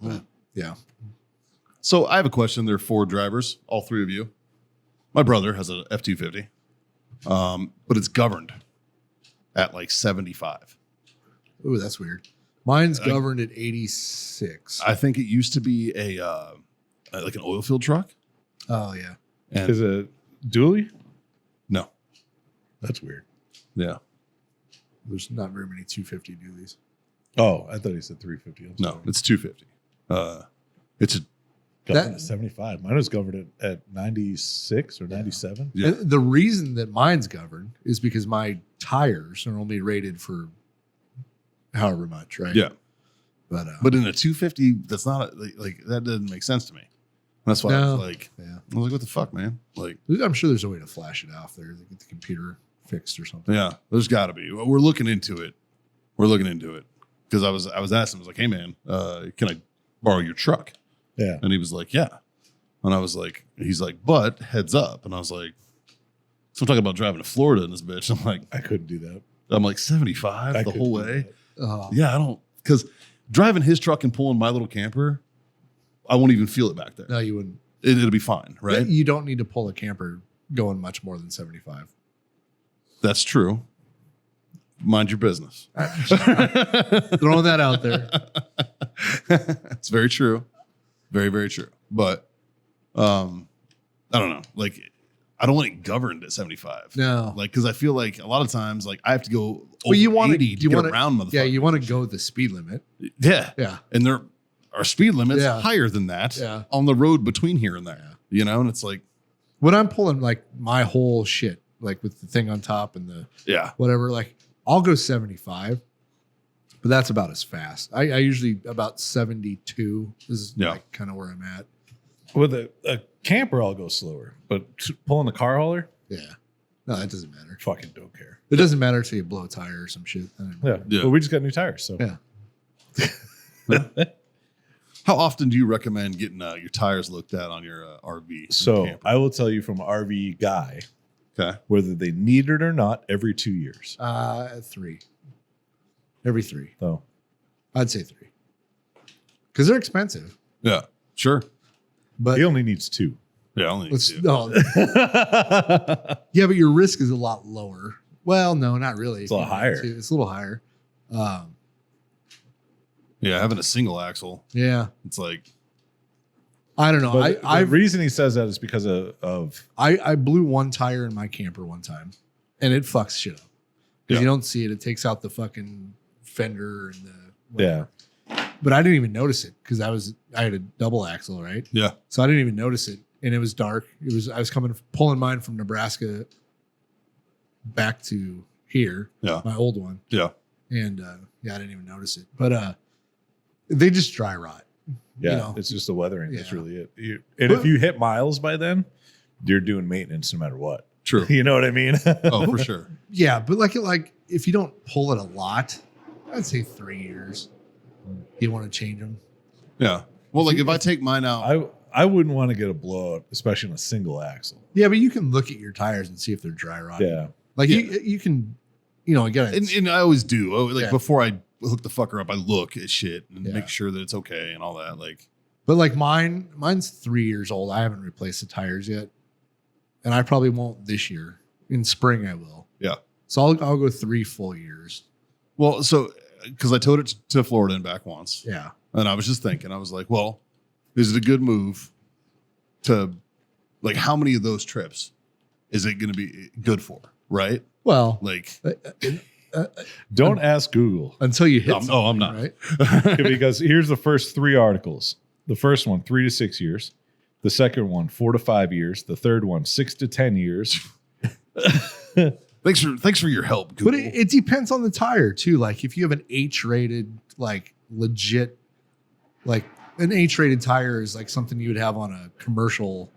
But, yeah.
So I have a question. There are 4 drivers, all 3 of you. My brother has a F-250, but it's governed at like 75.
Ooh, that's weird. Mine's governed at 86.
I think it used to be like an oil field truck.
Oh, yeah.
And
Is it dually?
no.
That's weird.
Yeah.
There's not very many 250 dualies.
Oh, I thought he said 350. I'm
No,
sorry.
it's 250. It's a
Governed at 75. Mine was governed at 96 or 97.
yeah.
And the reason that mine's governed is because my tires are only rated for however much, right?
Yeah.
But
in a 250, that's not like that doesn't make sense to me. That's why I was like, what the fuck, man? Like,
I'm sure there's a way to flash it off there to get the computer fixed or something.
yeah, there's got to be. We're looking into it. Because I was asking, I was like, hey man, can I borrow your truck?
Yeah.
And he was like, yeah. And I was like, he's like, but heads up. And I was like, so I'm talking about driving to Florida in this bitch. I'm like,
I couldn't do that.
I'm like 75
I
the
couldn't
whole
do
way.
that.
Yeah, I don't, because driving his truck and pulling my little camper, I won't even feel it back there.
No, you wouldn't.
It'll be fine, right?
You don't need to pull a camper going much more than 75.
That's true. Mind your business.
Throwing that out there.
It's very true. Very, very true. But I don't know. Like, I don't want it governed at 75.
No.
Like, because I feel like a lot of times, like, I have to go
Well, you
over
want
80 to get around motherfuckers.
Yeah, you want to go the speed limit.
Yeah.
Yeah.
And there are speed limits
Yeah.
higher than that
Yeah.
on the road between here and there.
Yeah.
You know? And it's like,
When I'm pulling like my whole shit, like with the thing on top and the
yeah.
whatever, like I'll go 75, but that's about as fast. I usually about 72 is like kind of where I'm at.
With a camper, I'll go slower. But pulling the car hauler,
Yeah. No, that doesn't matter.
fucking don't care.
It doesn't matter until you blow a tire or some shit.
Yeah.
Yeah.
But we just got new tires. So
Yeah.
How often do you recommend getting your tires looked at on your RV?
So
camper?
I will tell you from an RV guy,
Okay.
whether they need it or not, every 2 years.
3. Every 3.
So
I'd say 3. Because they're expensive.
Yeah. Sure.
But
he only needs 2.
Yeah. Only
let's,
two.
no. Yeah, but your risk is a lot lower. Well, no, not really.
It's a little higher.
It's a little higher.
Yeah. Having a single axle,
Yeah.
it's like,
I don't know.
But
I
the reason he says that is because of
I blew one tire in my camper one time, and it fucks shit up because
Yeah.
you don't see it. It takes out the fucking fender and the
yeah.
But I didn't even notice it because I had a double axle, right?
yeah.
So I didn't even notice it, and it was dark. I was pulling mine from Nebraska back to here,
Yeah.
my old one,
Yeah.
and I didn't even notice it. But they just dry rot.
Yeah,
You know?
it's just the weathering. That's
Yeah.
really it. And if you hit miles by then, you're doing maintenance no matter what.
True.
You know what I mean?
Oh, for sure.
Yeah, but like if you don't pull it a lot, I'd say 3 years. You want to change them.
Yeah. Well, like if I take mine out,
I wouldn't want to get a blowout, especially on a single axle.
Yeah, but you can look at your tires and see if they're dry rotting.
Yeah.
Like
Yeah.
you can, again,
and I always do. Like
Yeah.
before I hook the fucker up, I look at shit and
Yeah.
make sure that it's okay and all that. Like,
But like mine's 3 years old. I haven't replaced the tires yet, and I probably won't this year. In spring, I will.
yeah.
So I'll go 3 full years.
Well, so because I towed it to Florida and back once,
Yeah.
and I was just thinking, I was like, well, is it a good move to, like, how many of those trips is it going to be good for? Right?
Well,
Like,
Don't ask Google
until you hit.
I'm not.
Right?
because here's the first 3 articles. The first one, 3 to 6 years. The second one, 4 to 5 years. The third one, 6 to 10 years.
Thanks for your help, Google.
But it depends on the tire too. Like if you have an H-rated, like legit, like an H-rated tire is like something you would have on a commercial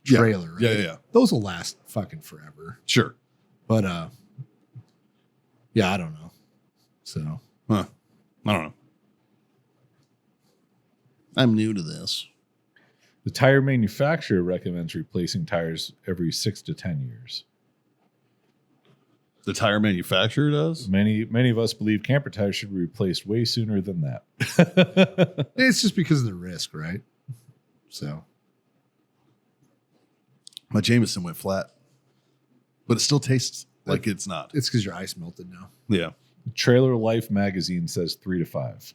Yeah.
trailer. Right?
Yeah.
Those will last fucking forever.
Sure.
But yeah, I don't know. So
Huh. I don't know. I'm new to this.
The tire manufacturer recommends replacing tires every 6 to 10 years.
The tire manufacturer does?
Many of us believe camper tires should be replaced way sooner than that.
it's just because of the risk, right? So
My Jameson went flat, but it still tastes like it's not.
it's because your ice melted now.
Yeah.
Trailer Life magazine says 3 to 5.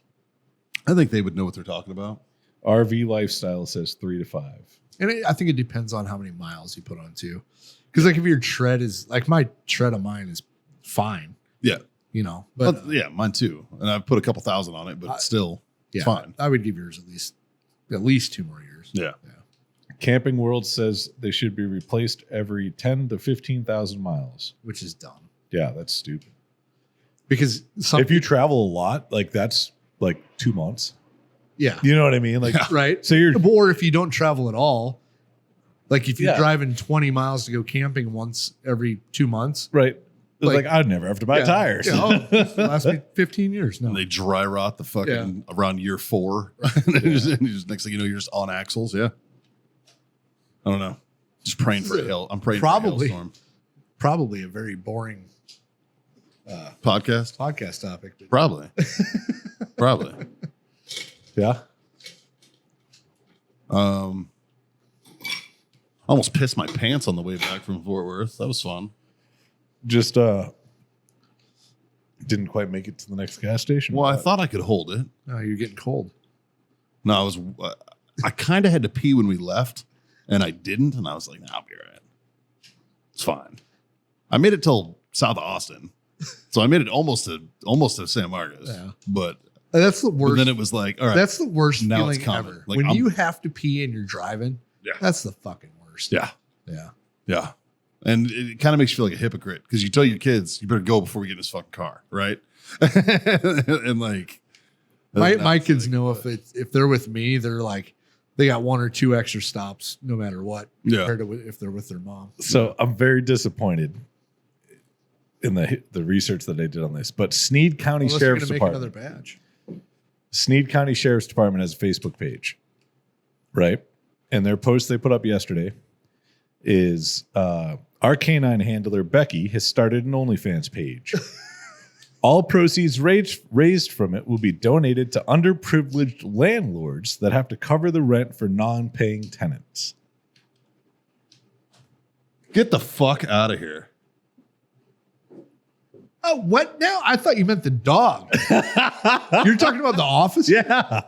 I think they would know what they're talking about.
RV Lifestyle says 3 to 5.
And I think it depends on how many miles you put on too. Because like if your tread is like my tread of mine is fine,
Yeah.
you know. But
Yeah, mine too. And I've put a couple thousand on it, but it's still
yeah,
fine.
I would give yours at least 2 more years.
Yeah.
Camping World says they should be replaced every 10 to 15,000 miles.
Which is dumb.
Yeah, that's stupid.
Because
If you travel a lot, like that's like 2 months.
yeah,
You know what I mean? Like,
right.
so you're
Or if you don't travel at all, like if you're
Yeah.
driving 20 miles to go camping once every 2 months,
right. It's
Like-
like, I'd never have to buy
yeah,
tires.
yeah, oh, last me 15 years. No,
And they dry rot the fucking around year 4. and you just next thing you know, you're just on axles. Yeah. I don't know. Just praying for a hail. I'm praying
Probably.
for a hailstorm.
probably a very boring
Podcast?
podcast topic. But
Probably. Probably.
Yeah.
Almost pissed my pants on the way back from Fort Worth. That was fun.
Just didn't quite make it to the next gas station.
Well, I thought I could hold it.
no, you're getting cold.
No, I was. I kind of had to pee when we left, and I didn't. And I was like, "Nah, I'll be all right. It's fine." I made it till south of Austin, so I made it almost to San Marcos.
Yeah.
But,
That's the
but
worst.
then it was like, all right,
That's the worst
now it's
feeling
coming.
ever.
Like,
when
I'm-
you have to pee and you're driving,
Yeah.
that's the fucking worst.
yeah,
Yeah.
yeah. And it kind of makes you feel like a hypocrite because you tell your kids, you better go before we get in this fucking car, right? and like,
My kids know if they're with me, they're like they got 1 or 2 extra stops no matter what.
Yeah.
Compared to if they're with their mom.
So I'm very disappointed in the research that I did on this. But Sneed County
Unless you're
Sheriff's
gonna make
Department.
another batch.
Sneed County Sheriff's Department has a Facebook page, right? And their post they put up yesterday is our canine handler Becky has started an OnlyFans page. All proceeds raised from it will be donated to underprivileged landlords that have to cover the rent for non-paying tenants.
get the fuck out of here.
Oh, what now? I thought you meant the dog. You're talking about the office?
Yeah.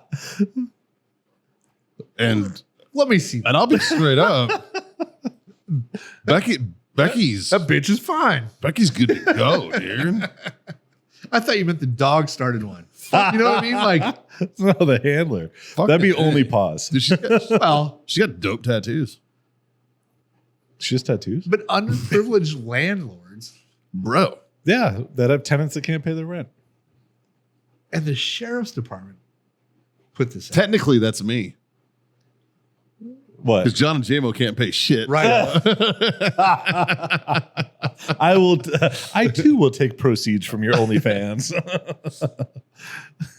And
Let me see.
I'll be straight up. Becky's
That bitch is fine.
Becky's good to go, dude.
I thought you meant the dog started one. You know what I mean? Like,
No, the handler. That'd be only pause.
Dude,
well,
she got dope tattoos,
It's just tattoos?
but underprivileged landlords
bro.
Yeah, that have tenants that can't pay their rent.
and the sheriff's department put this out.
Technically, that's me
What?
because John and JMO can't pay shit.
Right.
I will. I too will take proceeds from your OnlyFans.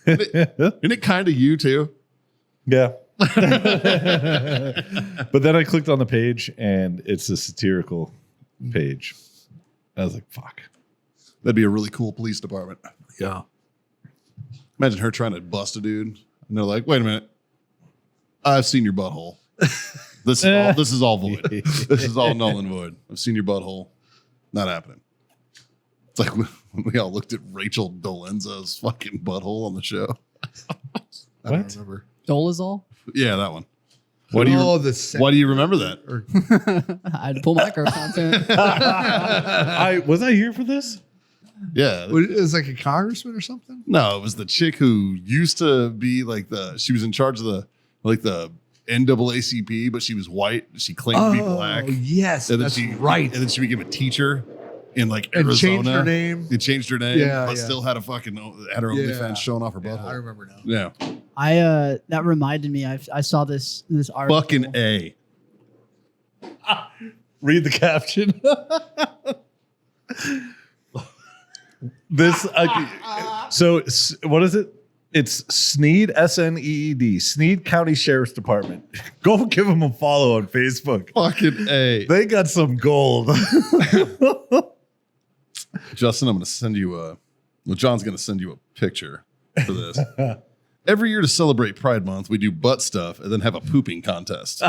Isn't it kind of you too?
Yeah. But then I clicked on the page and it's a satirical page. I was like, fuck.
That'd be a really cool police department.
Yeah.
Imagine her trying to bust a dude, and they're like, "Wait a minute, I've seen your butthole. This is all void. This is all null and void. I've seen your butthole. Not happening." It's like when we all looked at Rachel Dolenza's fucking butthole on the show. I don't remember.
Dolezal?
Yeah, that one. Why do you remember that?
I had to pull my content.
Was I here for this?
Yeah.
It was like a congressman or something?
No, it was the chick who used to be like she was in charge of the NAACP, but she was white. She claimed to be black.
Yes,
And then
that's
she,
right.
And then she became a teacher in like
And
Arizona.
changed her name.
They changed her name,
Yeah,
but
yeah.
still had her OnlyFans showing off her
Yeah,
butthole.
I remember now.
Yeah.
That reminded me. I saw this article.
Fucking A.
Read the caption. This. What is it? It's Sneed, Sneed, Sneed County Sheriff's Department. Go give them a follow on Facebook.
Fucking A.
They got some gold.
Justin, I'm going to send you John's going to send you a picture for this. Every year to celebrate Pride Month, we do butt stuff and then have a pooping contest.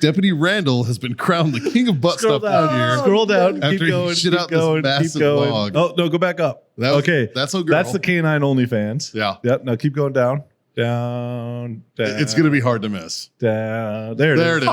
Deputy Randall has been crowned the king of butt stuff this year.
Scroll down.
After
Keep
he
going.
shit
Keep
out this
going.
massive
Keep going.
log.
Oh no, go back up. Okay,
That's a girl.
that's the canine OnlyFans.
Yeah.
Yep. Now keep going down. Down.
It's going to be hard to miss.
Down. There it is.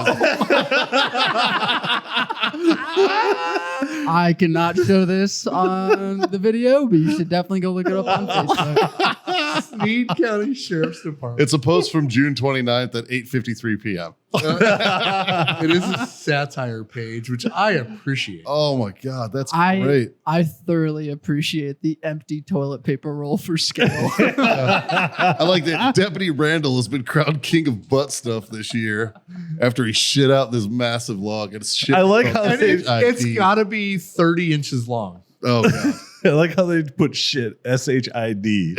I cannot show this on the video, but you should definitely go look it up on Facebook.
Sneed County Sheriff's Department.
It's a post from June 29th at 8:53 p.m.
It is a satire page, which I appreciate.
Oh my God, that's great.
I thoroughly appreciate the empty toilet paper roll for scale.
I like that Deputy Randall has been crowned king of butt stuff this year after he shit out this massive log. And it's shit.
I like how
And
they.
it's got to be 30 inches long.
Oh God,
I like how they put shit. SHID.
he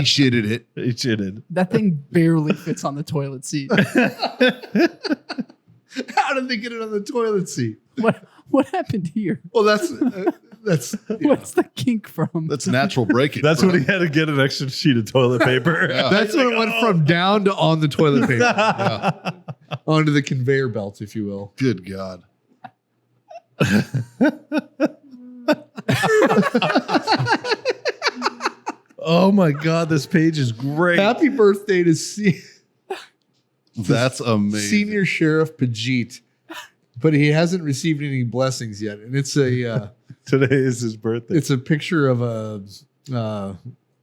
shitted it.
He shitted.
That thing barely fits on the toilet seat.
How did they get it on the toilet seat?
What happened here?
Well, that's
What's the kink from?
That's natural breakage.
That's
bro.
when he had to get an extra sheet of toilet paper.
Yeah.
that's when it went from down to on the toilet paper. Yeah. Onto the conveyor belt, if you will.
Good God.
Oh my God, this page is great.
Happy birthday to
That's amazing.
Senior Sheriff Pajit. But he hasn't received any blessings yet. And it's a
Today is his birthday.
it's a picture of a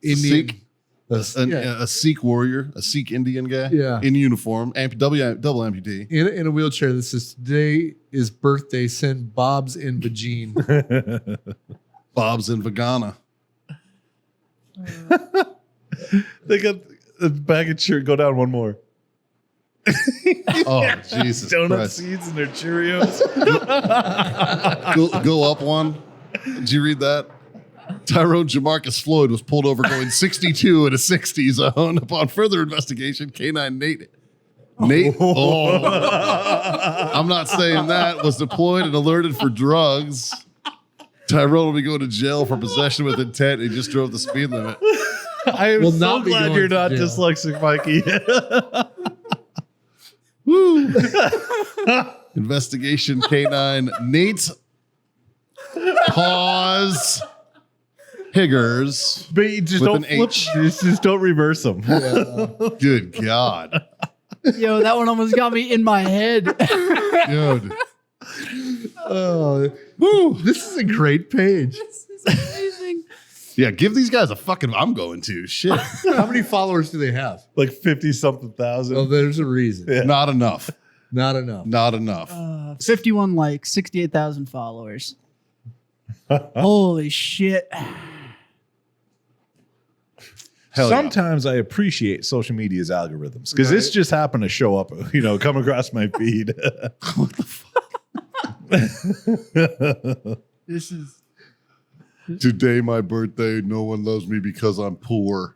Indian.
Sikh?
Yeah.
A Sikh warrior, a Sikh Indian guy,
Yeah.
in uniform, double amputee.
In a wheelchair that says, "Today is birthday. Send Bob's in Vagine."
Bob's in Vagana.
They got a bag of Cheerios. Go down one more.
Oh Jesus
Donut
Christ!
seeds and their Cheerios.
Go up one. Did you read that? Tyrone Jamarcus Floyd was pulled over going 62 in a 60 zone. Upon further investigation, K9 Nate. I'm not saying that, was deployed and alerted for drugs. Tyrone will be going to jail for possession with intent. He just drove the speed limit.
I am
Will
so
not be
glad
going
you're
to
not
jail.
dyslexic, Mikey.
Woo. Investigation K9 Nate's Pause Higgers.
But you just
With
don't
an
flip.
H.
Just don't reverse them.
Good God.
Yo, that one almost got me in my head.
Good.
Oh, woo, this is a great page.
This is amazing.
Yeah, give these guys a fucking. I'm going to. Shit.
How many followers do they have?
Like 50-something thousand.
Well, there's a reason.
Yeah.
Not enough.
Not enough.
Not enough.
51 likes, 68,000 followers. Holy shit.
Hell
Sometimes I appreciate social media's algorithms because this
Right.
just happened to show up, come across my feed.
What the fuck?
This is
Today, my birthday. No one loves me because I'm poor.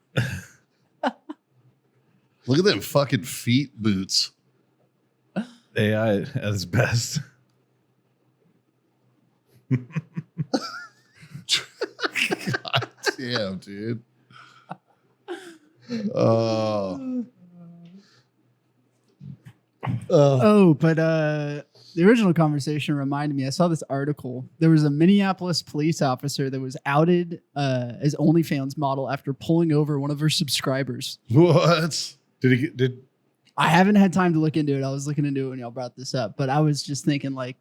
Look at them fucking feet boots.
AI at its best.
God. Damn, dude. Oh.
But the original conversation reminded me. I saw this article. There was a Minneapolis police officer that was outed as OnlyFans model after pulling over one of her subscribers.
What?
Did
I haven't had time to look into it. I was looking into it when y'all brought this up, but I was just thinking, like,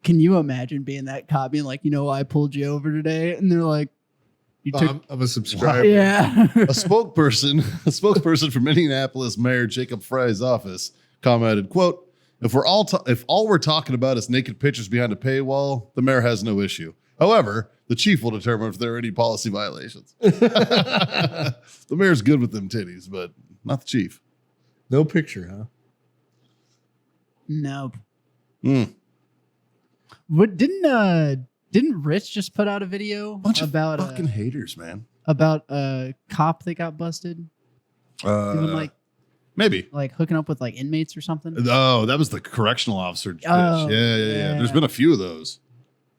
can you imagine being that cop being like, I pulled you over today, and they're like, you took.
I'm a subscriber.
Yeah.
A spokesperson from Indianapolis Mayor Jacob Fry's office commented, quote, if all we're talking about is naked pictures behind a paywall, the mayor has no issue. However, the chief will determine if there are any policy violations. The mayor's good with them titties, but not the chief.
No picture, huh?
Nope.
Mm.
What didn't Rich just put out a video
Bunch
about
of fucking haters, man.
about a cop that got busted doing
Maybe.
like hooking up with like inmates or something?
Oh, that was the correctional officer. Bitch.
Oh,
Yeah. There's
yeah.
been a few of those.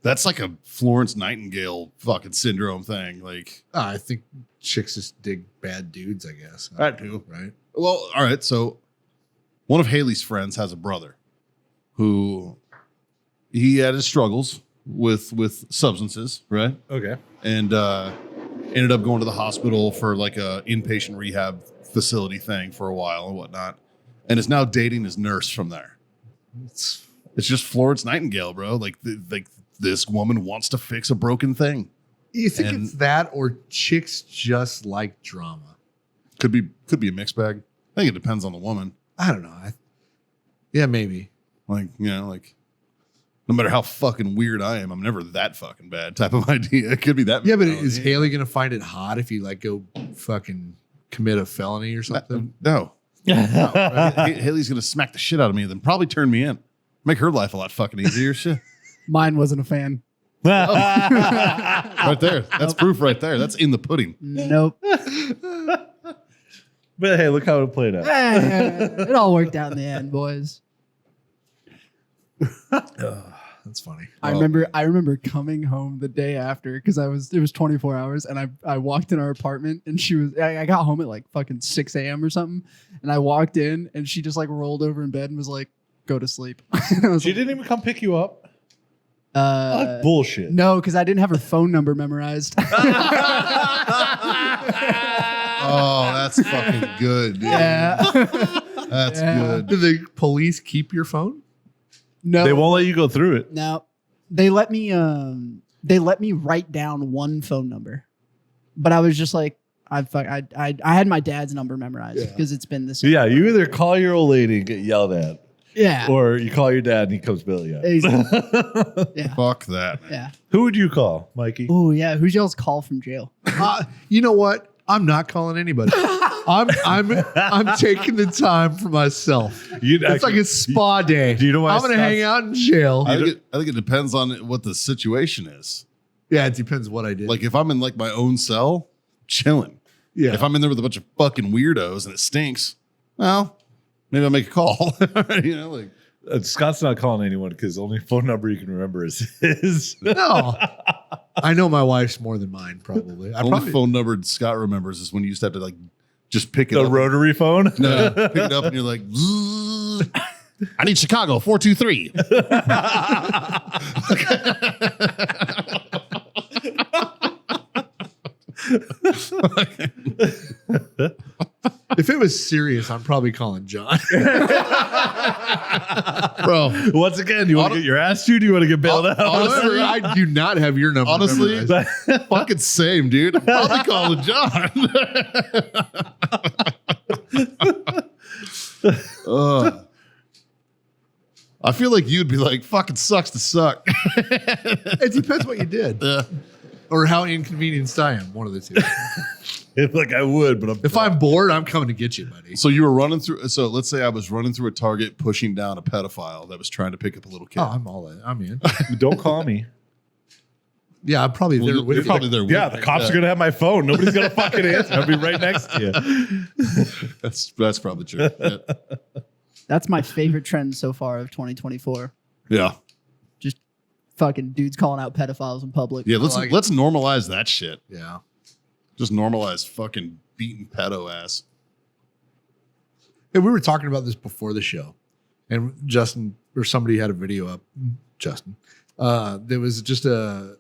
That's like a Florence Nightingale fucking syndrome thing. Like,
I think chicks just dig bad dudes, I guess.
I do.
Right?
well, all right. So one of Haley's friends has a brother who he had his struggles with substances, right?
okay.
And ended up going to the hospital for like a inpatient rehab facility thing for a while and whatnot, and is now dating his nurse from there. It's just Florence Nightingale, bro. Like this woman wants to fix a broken thing.
You think
And-
it's that or chicks just like drama?
Could be a mixed bag. I think it depends on the woman.
I don't know. Yeah, maybe.
Like, like no matter how fucking weird I am, I'm never that fucking bad type of idea. It could be that.
Yeah, but
mentality.
is Haley going to find it hot if you like go fucking commit a felony or something?
No. Haley's gonna smack the shit out of me and then probably turn me in. Make her life a lot fucking easier. Shit.
Mine wasn't a fan.
Right there. That's proof right there. That's in the pudding.
Nope.
But hey, look how it played out.
It all worked out in the end, boys.
That's funny.
I remember coming home the day after because it was 24 hours and I walked in our apartment and I got home at like fucking 6 a.m. or something, and I walked in and she just like rolled over in bed and was like, go to sleep. And I was
She
like,
didn't even come pick you up. Like bullshit.
no, because I didn't have her phone number memorized.
Oh, that's fucking good. Dude.
Yeah.
That's
Yeah.
good.
Do the police keep your phone?
No,
They won't let you go through it.
No, they let me write down one phone number, but I was just like, I had my dad's number memorized because it's been this.
Yeah, you either call your old lady and get yelled at,
Yeah.
or you call your dad and he comes bail you out.
Yeah.
Fuck that, man.
Yeah.
Who would you call, Mikey?
Oh yeah. Who's y'all's call from jail?
You know what? I'm not calling anybody. I'm taking the time for myself. It's like a spa day.
Do you know why
I'm gonna hang out in jail?
I think it depends on what the situation is.
Yeah, it depends what I did.
Like if I'm in like my own cell, chilling.
yeah,
If I'm in there with a bunch of fucking weirdos and it stinks, well, maybe I'll make a call. Like
Scott's not calling anyone because the only phone number you can remember is his.
no. I know my wife's more than mine, probably.
the only phone number Scott remembers is when you used to have to like just pick it
The
up.
rotary phone?
No, pick it up and you're like, "Zzz, I need Chicago 423.
If it was serious, I'm probably calling John.
Bro,
Once again, you want to get your ass chewed? You want to get bailed out?
However, I do not have your number.
honestly,
memorized.
fucking same, dude. I'm probably calling John. I feel like you'd be like, fucking sucks to suck.
It depends what you did or how inconvenienced I am. One of the two.
Like I would, but
If I'm bored, I'm coming to get you, buddy.
So you were running through. So let's say I was running through a Target, pushing down a pedophile that was trying to pick up a little kid.
Oh, I'm all in. I'm in.
don't call me.
Yeah, I'm probably there
Well,
with
you're
you.
probably there.
Yeah,
with
the
me.
cops are gonna have my phone. Nobody's gonna fucking answer. I'll be right next to you.
That's probably true. Yeah.
That's my favorite trend so far of 2024.
Yeah.
Just fucking dudes calling out pedophiles in public.
Yeah, let's
like it.
let's normalize that shit.
Yeah.
Just normalized fucking beating pedo ass.
And we were talking about this before the show, and Justin or somebody had a video up. Justin, there was just a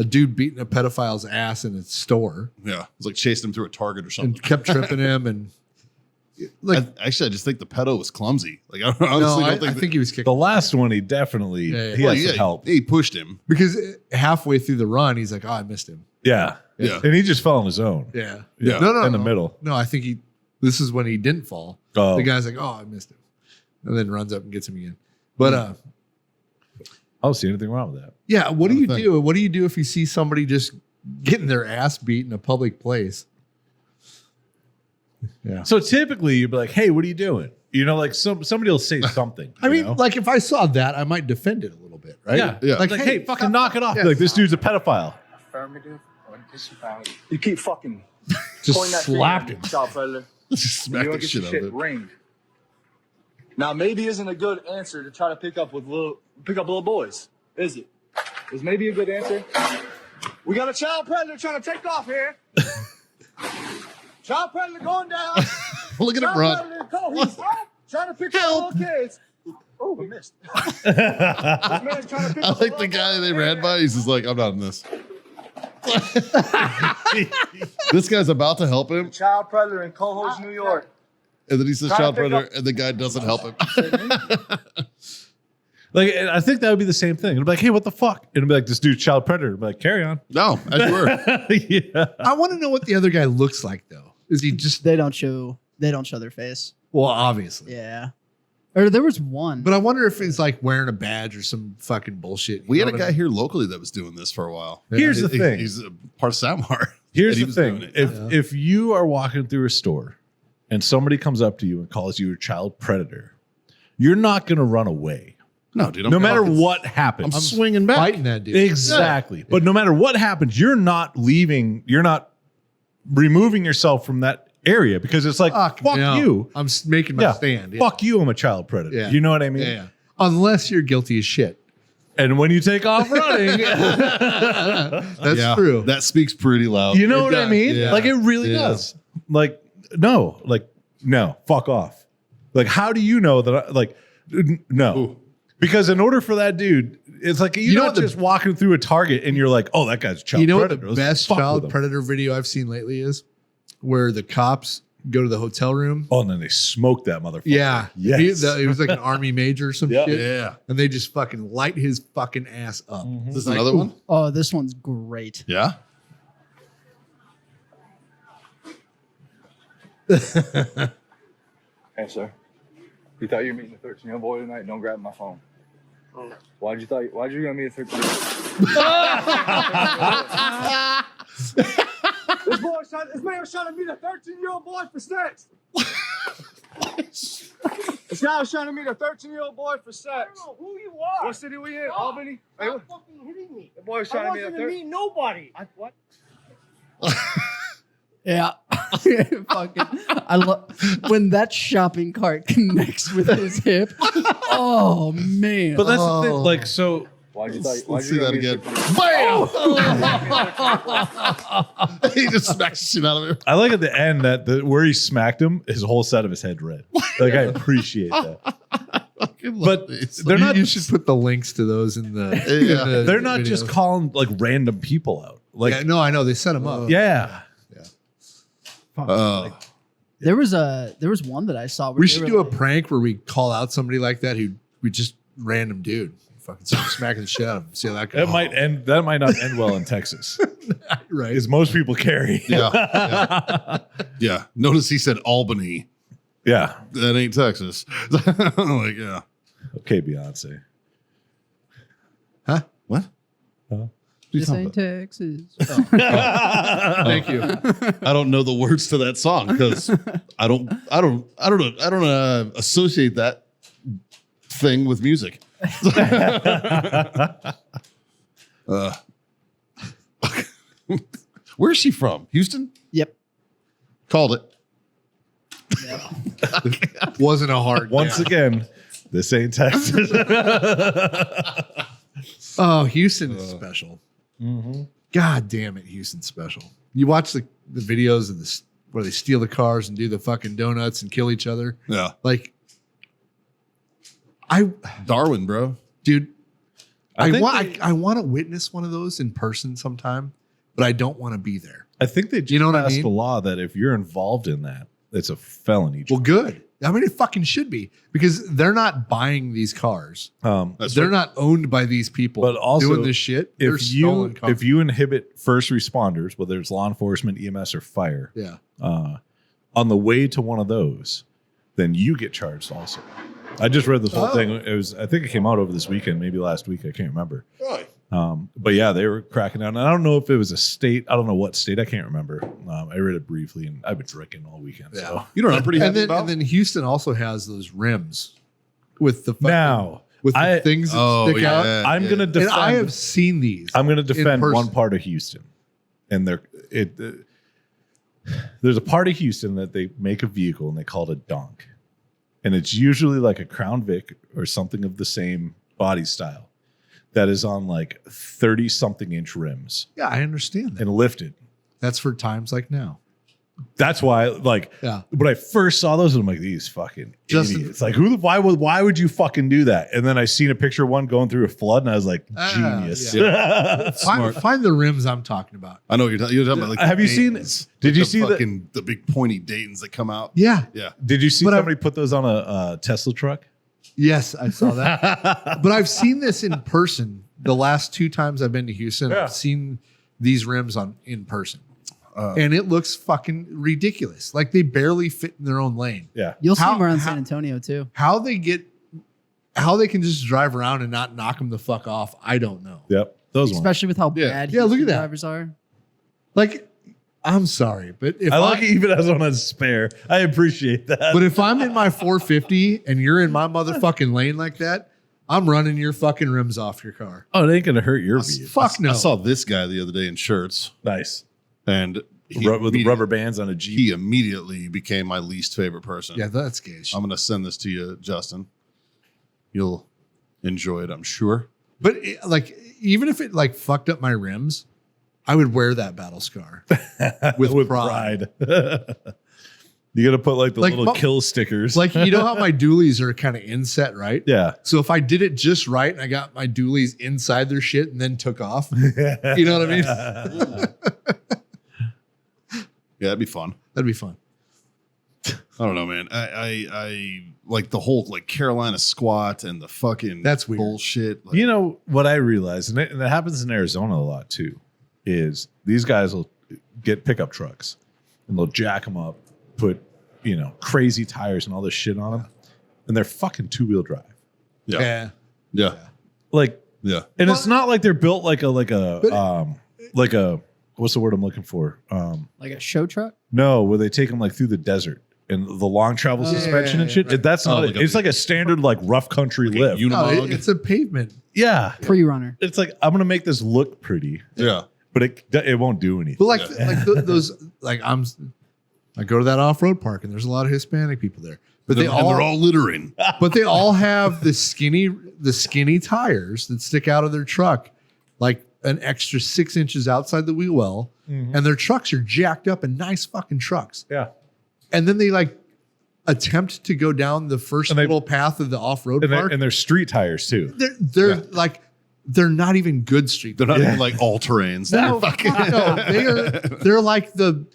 dude beating a pedophile's ass in a store.
Yeah, it's like chasing him through a Target or something.
And kept tripping him, and like
I just think the pedo was clumsy. Like I
think he was kicking
The last one, he definitely he had some help.
He pushed him.
because halfway through the run, he's like, "Oh, I missed him."
Yeah.
Yeah.
And he just fell on his own.
Yeah,
Yeah.
No,
In the middle.
No, I think this is when he didn't fall.
Oh.
The guy's like, "Oh, I missed him," and then runs up and gets him again. But
I don't see anything wrong with that.
yeah, what do
Not a
you
thing.
do? What do you do if you see somebody just getting their ass beat in a public place? Yeah.
So typically you'd be like, hey, what are you doing? You know, like somebody will say something.
I
you
mean,
know?
like if I saw that, I might defend it a little bit, right?
yeah.
Yeah.
Like, hey, fucking knock it off.
Yeah.
Like, this dude's a pedophile.
Affirmative or disavowed. You keep fucking
Just
pointing that
slapped
finger
him.
at me, child predator.
Just
You
smack
don't
the
get
shit
your
out of
shit
it.
ringed. Now, maybe isn't a good answer to try to pick up little boys, is it? Is maybe a good answer? We got a child predator trying to take off here. Child predator going down.
Look at him
Child
run.
predator, go. He's trying to pick up little kids. Oh, I missed. This man's trying to pick
I
up
like
a
the
little
guy
boy.
they ran by. He's just like, I'm not in this. This guy's about to help him,
Child predator in Cohoes, New York.
and then he says
Trying to
child
pick
predator,
up-
and the guy doesn't help him.
Like, and I think that would be the same thing. It'd be like, hey, what the fuck? It'd be like, this dude's child predator. It'd be like, carry on.
No, as you were.
Yeah.
I want to know what the other guy looks like, though. Is he just
They don't show their face.
well, obviously?
Yeah. Or there was one.
But I wonder if he's like wearing a badge or some fucking bullshit.
We
You
had
know
a
what
guy here locally that was doing this for a while.
Here's the thing.
He's a part of Samar.
Here's
And he
the
was
thing.
doing it.
If you are walking through a store and somebody comes up to you and calls you a child predator, you're not going to run away.
No, dude.
No matter what happens.
I'm swinging back.
fighting that dude.
Exactly. But no matter what happens, you're not leaving, you're not removing yourself from that area because it's like, fuck
no.
you.
I'm making my
Yeah.
stand. Yeah.
Fuck you, I'm a child predator.
Yeah.
You know what I mean?
Yeah, yeah. Unless you're guilty as shit.
And when you take off running,
That's
Yeah,
true.
That speaks pretty loud.
you know
It
what I
does.
mean?
Yeah.
Like it really
Yeah.
does. Like, no, fuck off. Like, how do you know that? No.
Ooh.
Because in order for that dude, it's like you're
know
not
what the-
just walking through a Target and you're like, oh, that guy's a child
You know
predator.
what the
Let's
best
fuck with
child
him.
predator video I've seen lately is? Where the cops go to the hotel room.
Oh, and then they smoke that motherfucker.
Yeah.
Yes.
He was like an army major or some
Yeah.
shit.
Yeah.
And they just fucking light his fucking ass up.
Is this another one?
Oh, this one's great.
Yeah.
Hey, sir. You thought you were meeting a 13-year-old boy tonight? Don't grab my phone. Why'd you gonna meet a 13-year-old? This man was trying to meet a 13-year-old boy for sex. This guy was trying to meet a 13-year-old boy for sex.
I don't know who you are.
What city we in? Albany? Hey,
Stop fucking hitting me.
the boy was
I
trying to meet a
wasn't to
13.
meet nobody. What?
Yeah. Fucking, I love when that shopping cart connects with his hip. Oh man.
But that's the thing. Like, so
Why'd you
Let's
why'd
see
you
that
gonna meet a
again.
13-year-old?
He just smacks the shit out of him.
I like at the end that where he smacked him, his whole side of his head red. Like, I appreciate that. But they're not.
You should put the links to those in the.
Yeah.
in the
They're not just
videos.
calling like random people out. Like,
Yeah, no, I know they set them up.
yeah.
there was one that I saw. Where
We
they
should
were
do a
like-
prank where we call out somebody like that who we just random dude fucking start smacking the shit out of him. See how that goes.
That might not end well in Texas.
right.
Because most people carry.
Yeah. Yeah. Notice he said Albany.
Yeah.
That ain't Texas. Like, yeah.
Okay, Beyonce.
Huh?
What?
This ain't Texas.
Thank you.
I don't know the words to that song because I don't associate that thing with music. Where's she from? Houston?
Yep.
Called it.
Wasn't a hard
Once
guess.
again, this ain't Texas.
Oh, Houston is special. God damn it, Houston's special. You watch the videos of this where they steal the cars and do the fucking donuts and kill each other.
Yeah.
Like,
Darwin, bro.
dude, I
think
want to witness one of those in person sometime, but I don't want to be there.
I think they just
You know what I
passed
mean?
a law that if you're involved in that, it's a felony.
Well, good. I mean, it fucking should be because they're not buying these cars.
That's
They're
right.
not owned by these people.
But also,
doing this shit. They're stolen cars.
if you inhibit first responders, whether it's law enforcement, EMS, or fire,
yeah,
on the way to one of those, then you get charged also. I just read this whole thing. It was, I think it came out over this weekend, maybe last week. I can't remember.
Really?
But yeah, they were cracking down. And I don't know if it was a state. I don't know what state. I can't remember. I read it briefly, and I've been drinking all weekend.
Yeah.
So
You know what I'm pretty
and
happy
then
about?
and then Houston also has those rims with the fucking,
now
with the things that stick out.
I'm gonna
And
defend.
I have seen these.
I'm going to defend
person.
one part of Houston, and there's a part of Houston that they make a vehicle and they call it a donk, and it's usually like a Crown Vic or something of the same body style that is on like 30 something inch rims
Yeah, I understand that.
and lifted.
That's for times like now.
That's why, like,
Yeah.
when I first saw those, I'm like, these fucking
Justin-
idiots. Like, why would you fucking do that? And then I seen a picture of one going through a flood, and I was like, genius.
Find the rims I'm talking about.
I know what you're talking about. Like
Have you seen?
Daytons.
Did you
the
see that?
fucking the big pointy Daytons that come out?
Yeah.
Yeah.
Did you see
But
somebody put those on a Tesla truck?
Yes, I saw that. But I've seen this in person. The last 2 times I've been to Houston,
Yeah.
I've seen these rims in person. And it looks fucking ridiculous. Like they barely fit in their own lane.
Yeah.
You'll see
How-
them around
how-
San Antonio too.
How they can just drive around and not knock them the fuck off, I don't know.
Yep. Those ones.
Especially with how
Yeah.
bad
Yeah, look at
Houston
that.
drivers are.
Like, I'm sorry, but if
I like it even as on a spare. I appreciate that.
But if I'm in my 450 and you're in my motherfucking lane like that, I'm running your fucking rims off your car.
Oh, it ain't gonna hurt your view.
Fuck no.
I saw this guy the other day in shirts,
Nice.
and
With the
immediately-
rubber bands on a Jeep.
He immediately became my least favorite person.
Yeah, that's gay.
I'm going to send this to you, Justin. You'll enjoy it, I'm sure.
But like, even if it like fucked up my rims, I would wear that battle scar with pride.
You gotta put like the
Like,
little
but-
kill stickers.
Like, you know how my dualies are kind of inset, right?
yeah.
So if I did it just right and I got my dualies inside their shit and then took off, you know what I mean?
Yeah, that'd be fun.
That'd be fun.
I don't know, man. I like the whole like Carolina squat and the fucking
That's weird.
bullshit. Like,
You know what I realized, and it happens in Arizona a lot too, is these guys will get pickup trucks and they'll jack them up, put crazy tires and all this shit on them, and they're fucking 2-wheel drive.
yeah,
Yeah.
yeah,
Like,
yeah.
and it's not like they're built like a what's the word I'm looking for?
Like a show truck.
No, where they take them like through the desert and the long travel suspension and shit.
right.
That's not
like
it.
a-
It's like a standard like rough country lift.
No,
Unimog.
it's a pavement.
Yeah.
Pre-runner.
It's like I'm gonna make this look pretty,
Yeah.
but it won't do anything.
But those, like I go to that off-road park and there's a lot of Hispanic people there. But
And they're all littering.
but they all have the skinny tires that stick out of their truck, like an extra 6 inches outside the wheel well, and their trucks are jacked up and nice fucking trucks.
Yeah.
And then they like attempt to go down the first
And they-
little path of the off-road
And
park.
they're street tires too.
They're like they're not even good street.
They're not even like all terrains.
No, fuck no. They're like the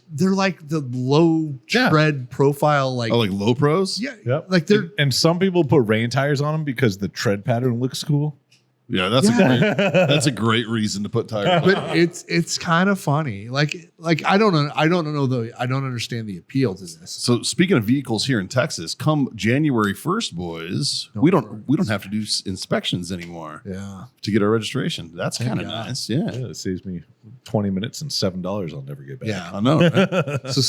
low
Yeah.
tread profile, like
Oh, like low pros?
yeah,
Yep.
like they're
And some people put rain tires on them because the tread pattern looks cool.
Yeah, that's a great reason to put tires on.
but it's kind of funny. Like I don't know I don't understand the appeal to this.
So speaking of vehicles here in Texas, come January 1st, boys, we don't have to do inspections anymore
Yeah.
to get our registration. That's kind of
God.
nice. Yeah.
Yeah, it saves me 20 minutes and $7 I'll never get back.
Yeah.
I know. Right?
So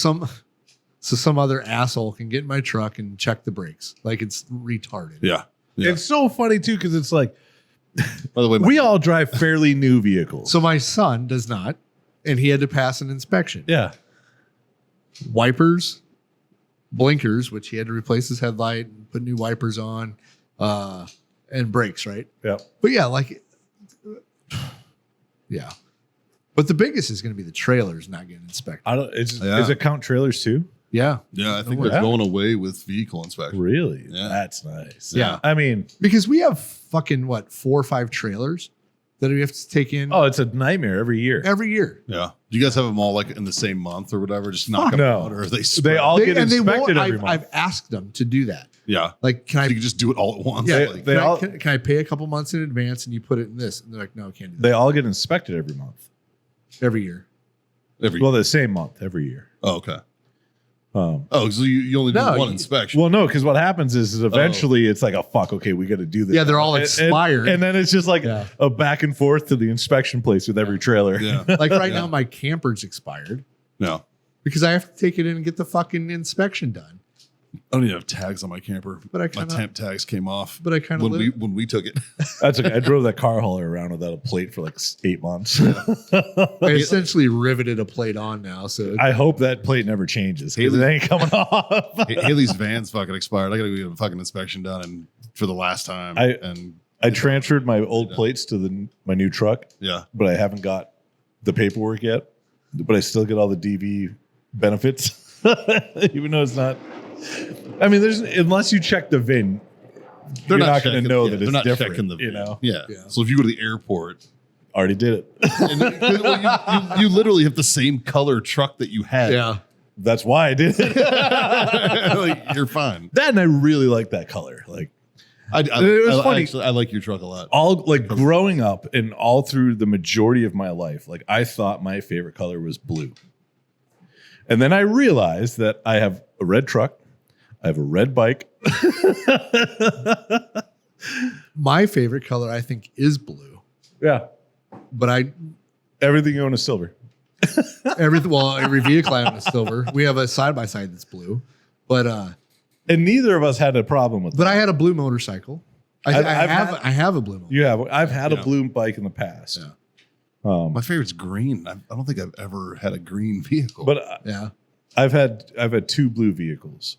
some other asshole can get in my truck and check the brakes. Like it's retarded.
Yeah. Yeah.
It's so funny too because it's like
By the way,
we all drive fairly new vehicles.
So my son does not, and he had to pass an inspection.
yeah.
Wipers, blinkers, which he had to replace his headlight and put new wipers on, and brakes, right?
Yeah.
But yeah, like, yeah. But the biggest is going to be the trailers not getting inspected.
I don't. It's
Yeah.
Does it count trailers too?
Yeah.
Yeah, I think
way.
they're going away with vehicle inspection.
Really?
Yeah.
That's nice.
Yeah.
I mean,
Because we have fucking 4 or 5 trailers that we have to take in
oh, it's a nightmare every year.
every year.
Yeah. Do you guys have them all like in the same month or whatever? Just knock them
no.
out, or are they
They
spread?
all get
and
inspected every
I've,
month.
I've asked them to do that.
Yeah.
Like, can I
You can just do it all at once.
Yeah,
Like,
they
can,
all-
can I pay a couple months in advance and you put it in this? And they're like, no, I can't do that.
They all get inspected every month.
Every year.
Well, the same month every year.
oh, okay.
Um,
Oh, so you only do
No,
one
you-
inspection.
well, no, because what happens is eventually it's like, oh fuck, okay, we got to do this.
Yeah, they're all
And-
expired.
and then it's just like
Yeah.
a back and forth to the inspection place with every trailer.
Yeah.
Like right
Yeah.
now, my camper's expired
No.
because I have to take it in and get the fucking inspection done.
I don't even have tags on my camper.
But I
my
kinda-
temp tags came off.
But I kind of
when we took it.
That's okay. I drove that car hauler around without a plate for like 8 months.
I essentially riveted a plate on now. So
I hope that plate never changes because it ain't coming off.
Haley's van's fucking expired. I gotta go get a fucking inspection done and for the last time. And
I transferred my old plates to my new truck,
yeah.
but I haven't got the paperwork yet. But I still get all the DV benefits, even though it's not. I mean, unless you check the VIN, you're not going to know that it's different.
Checking the
you know,
yeah.
Yeah.
So if you go to the airport,
already did it.
and well, you literally have the same color truck that you had.
yeah.
That's why I did it.
Like, you're fine.
That and I really like that color. Like
It
was funny.
Actually, I like your truck a lot.
all like growing up and all through the majority of my life, like I thought my favorite color was blue. And then I realized that I have a red truck, I have a red bike.
My favorite color, I think, is blue.
Yeah.
But
Everything you own is silver.
every vehicle I own is silver. We have a side by side that's blue. But
And neither of us had a problem with that.
I had a blue motorcycle. I have a blue motorcycle.
You have. I've had a
Yeah.
blue bike in the past.
Yeah.
My favorite's green. I don't think I've ever had a green vehicle.
But
Yeah.
I've had 2 blue vehicles.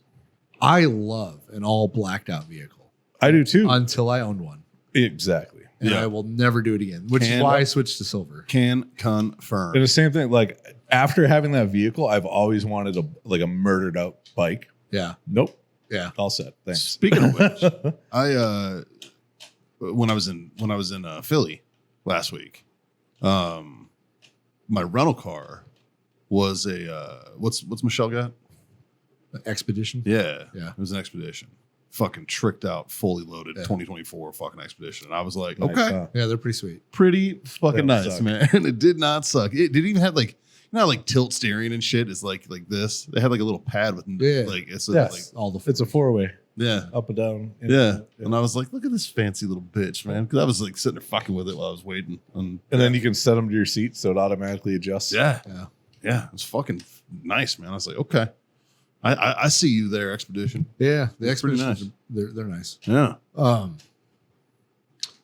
I love an all blacked out vehicle
I do too.
until I owned one.
Exactly.
And
Yeah.
I will never do it again, which is
Can-
why I switched to silver.
can confirm.
And the same thing, like after having that vehicle, I've always wanted a murdered out bike.
Yeah.
Nope.
Yeah.
All set. Thanks.
Speaking of which, I when I was in Philly last week, my rental car was a what's Michelle got?
Expedition.
Yeah,
Yeah.
it was an Expedition. Fucking tricked out, fully loaded,
Yeah.
2024 fucking Expedition. And I was like,
Nice,
okay,
huh?
Yeah, they're pretty sweet.
pretty fucking
That
nice,
sucked.
man. It did not suck. It didn't even have like, you know, how, like tilt steering and shit is like this. They had like a little pad with
Yeah.
like it's
Yes.
like
All the
It's a 4-way,
yeah.
up and down.
Yeah. And I was like, look at this fancy little bitch, man. Because I was like sitting there fucking with it while I was waiting. And
then you can set them to your seat so it automatically adjusts.
yeah.
Yeah.
Yeah. It was fucking nice, man. I was like, okay. I see you there, Expedition.
Yeah. The
It's pretty
Expeditions, they're nice.
Yeah.